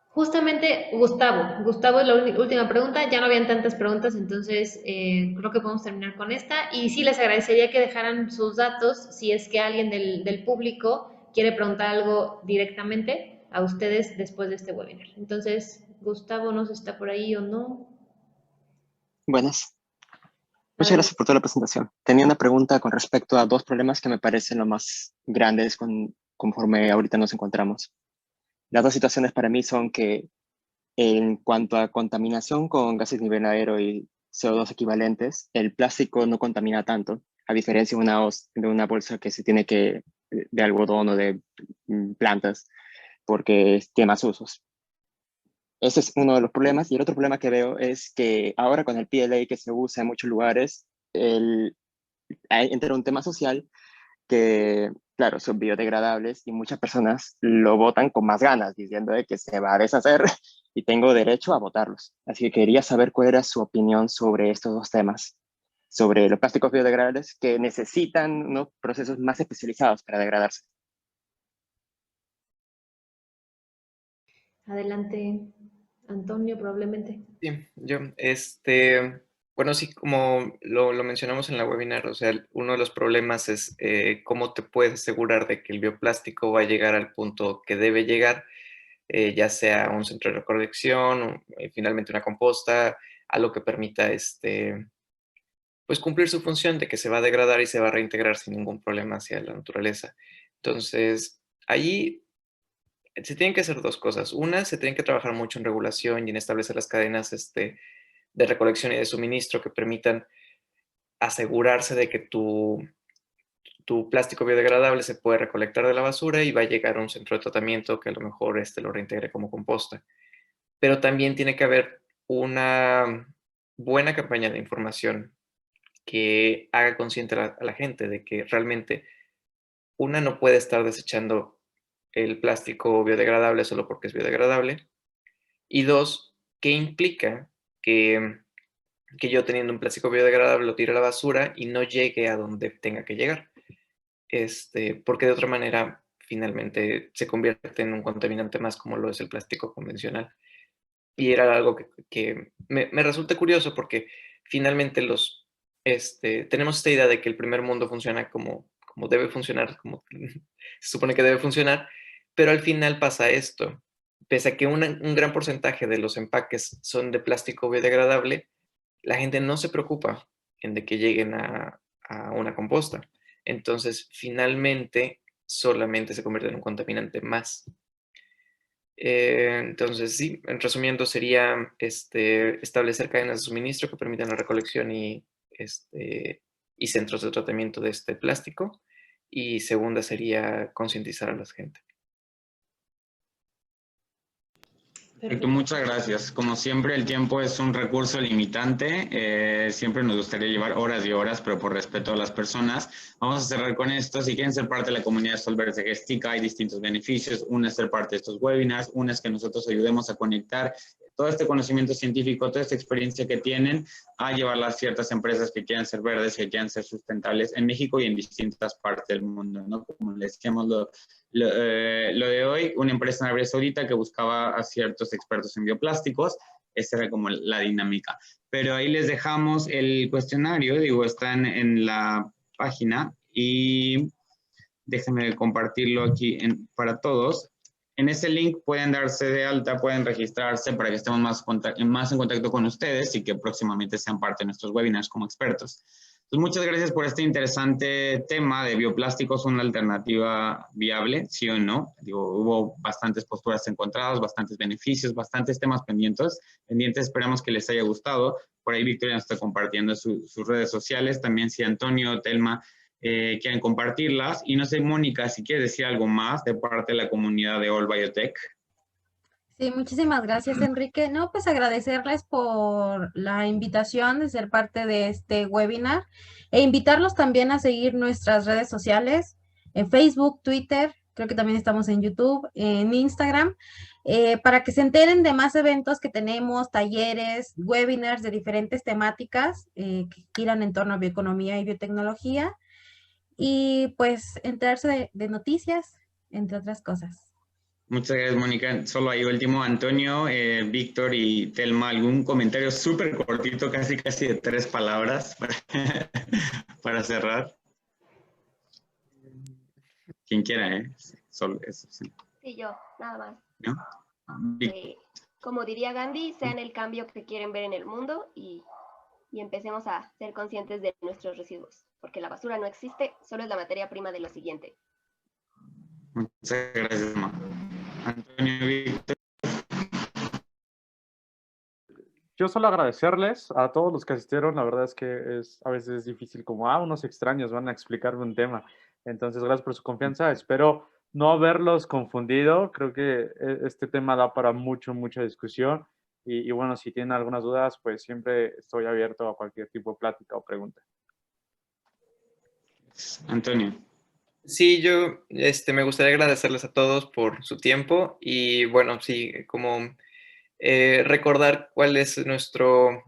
justamente Gustavo es la última pregunta, ya no habían tantas preguntas, entonces creo que podemos terminar con esta. Y sí les agradecería que dejaran sus datos si es que alguien del público quiere preguntar algo directamente a ustedes después de este webinar. Entonces, Gustavo, no sé si está por ahí o no. Buenas. Muchas gracias por toda la presentación. Tenía una pregunta con respecto a dos problemas que me parecen los más grandes conforme ahorita nos encontramos. Las dos situaciones para mí son que en cuanto a contaminación con gases de invernadero y CO2 equivalentes, el plástico no contamina tanto, a diferencia de una bolsa que se tiene que, de algodón o de plantas, porque tiene más usos. Ese es uno de los problemas. Y el otro problema que veo es que ahora con el PLA que se usa en muchos lugares, entra un tema social que, claro, son biodegradables y muchas personas lo botan con más ganas, diciendo de que se va a deshacer y tengo derecho a botarlos. Así que quería saber cuál era su opinión sobre estos dos temas, sobre los plásticos biodegradables que necesitan unos procesos más especializados para degradarse. Adelante, Antonio, probablemente. Sí, yo, bueno, sí, como lo mencionamos en la webinar, o sea, uno de los problemas es cómo te puedes asegurar de que el bioplástico va a llegar al punto que debe llegar, ya sea un centro de recolección, finalmente una composta, algo que permita, pues cumplir su función de que se va a degradar y se va a reintegrar sin ningún problema hacia la naturaleza. Entonces, allí se tienen que hacer dos cosas. Una, se tienen que trabajar mucho en regulación y en establecer las cadenas de recolección y de suministro que permitan asegurarse de que tu plástico biodegradable se puede recolectar de la basura y va a llegar a un centro de tratamiento que a lo mejor lo reintegre como composta. Pero también tiene que haber una buena campaña de información que haga consciente a la gente de que realmente una no puede estar desechando el plástico biodegradable solo porque es biodegradable. Y dos, ¿qué implica que yo teniendo un plástico biodegradable lo tire a la basura y no llegue a donde tenga que llegar? Porque de otra manera finalmente se convierte en un contaminante más como lo es el plástico convencional. Y era algo que me resulta curioso porque finalmente tenemos esta idea de que el primer mundo funciona como debe funcionar, como se supone que debe funcionar, pero al final pasa esto. Pese a que un gran porcentaje de los empaques son de plástico biodegradable, la gente no se preocupa en de que lleguen a una composta. Entonces, finalmente, solamente se convierte en un contaminante más. Entonces, sí, resumiendo, sería establecer cadenas de suministro que permitan la recolección y centros de tratamiento de este plástico. Y segunda sería concientizar a la gente. Perfecto, muchas gracias. Como siempre, el tiempo es un recurso limitante. Siempre nos gustaría llevar horas y horas, pero por respeto a las personas, vamos a cerrar con esto. Si quieren ser parte de la comunidad Solvers de Gestica, hay distintos beneficios. Uno es ser parte de estos webinars, uno es que nosotros ayudemos a conectar todo este conocimiento científico, toda esta experiencia que tienen, a llevarla a ciertas empresas que quieran ser verdes, que quieran ser sustentables en México y en distintas partes del mundo, ¿no? Como les decíamos, lo de hoy, una empresa en Arabia Saudita que buscaba a ciertos expertos en bioplásticos. Esa era como la dinámica. Pero ahí les dejamos el cuestionario, digo, está en la página y déjenme compartirlo aquí para todos. En ese link pueden darse de alta, pueden registrarse para que estemos más en contacto con ustedes y que próximamente sean parte de nuestros webinars como expertos. Entonces, muchas gracias por este interesante tema de bioplásticos, una alternativa viable, sí o no. Digo, hubo bastantes posturas encontradas, bastantes beneficios, bastantes temas pendientes. Esperamos que les haya gustado. Por ahí Victoria nos está compartiendo sus redes sociales. También si Antonio, Telma, quieren compartirlas. Y no sé, Mónica, si quieres decir algo más de parte de la comunidad de All Biotech. Sí, muchísimas gracias, Enrique. No, pues agradecerles por la invitación de ser parte de este webinar e invitarlos también a seguir nuestras redes sociales en Facebook, Twitter, creo que también estamos en YouTube, en Instagram, para que se enteren de más eventos que tenemos, talleres, webinars de diferentes temáticas que giran en torno a bioeconomía y biotecnología y pues enterarse de noticias, entre otras cosas. Muchas gracias, Mónica. Solo ahí último, Antonio, Víctor y Telma, ¿algún comentario súper cortito, casi de 3 palabras para cerrar? Quien quiera, Solo eso, sí. Sí, yo, nada más. ¿No? Como diría Gandhi, sean el cambio que quieren ver en el mundo y y empecemos a ser conscientes de nuestros residuos, porque la basura no existe, solo es la materia prima de lo siguiente. Muchas gracias, Ma. Antonio, Víctor. Yo solo agradecerles a todos los que asistieron. La verdad es que a veces es difícil, como, unos extraños van a explicarme un tema. Entonces, gracias por su confianza. Espero no haberlos confundido. Creo que este tema da para mucha discusión. Y bueno, si tienen algunas dudas, pues siempre estoy abierto a cualquier tipo de plática o pregunta. Antonio. Sí, yo me gustaría agradecerles a todos por su tiempo y bueno, sí, como recordar cuál es nuestro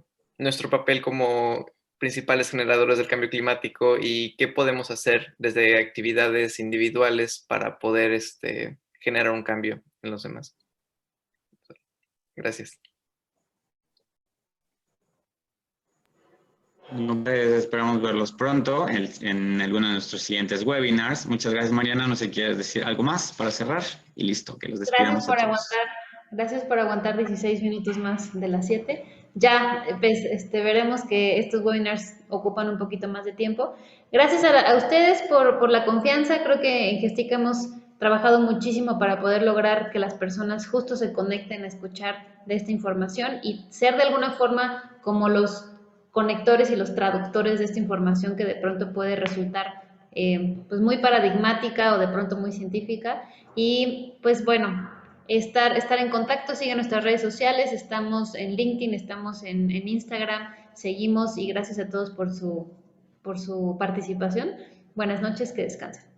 papel como principales generadores del cambio climático y qué podemos hacer desde actividades individuales para poder generar un cambio en los demás. Gracias. Esperamos verlos pronto en alguno de nuestros siguientes webinars. Muchas gracias, Mariana. No sé si quieres decir algo más para cerrar. Y listo, que los despidamos a todos. Gracias por aguantar 16 minutos más de las 7. Ya pues, veremos que estos webinars ocupan un poquito más de tiempo. Gracias a ustedes por la confianza. Creo que en Gestica hemos trabajado muchísimo para poder lograr que las personas justo se conecten a escuchar de esta información y ser de alguna forma como los conectores y los traductores de esta información que de pronto puede resultar pues muy paradigmática o de pronto muy científica. Y pues bueno, estar en contacto, sigue nuestras redes sociales, estamos en LinkedIn, estamos en Instagram, seguimos y gracias a todos por su participación. Buenas noches, que descansen.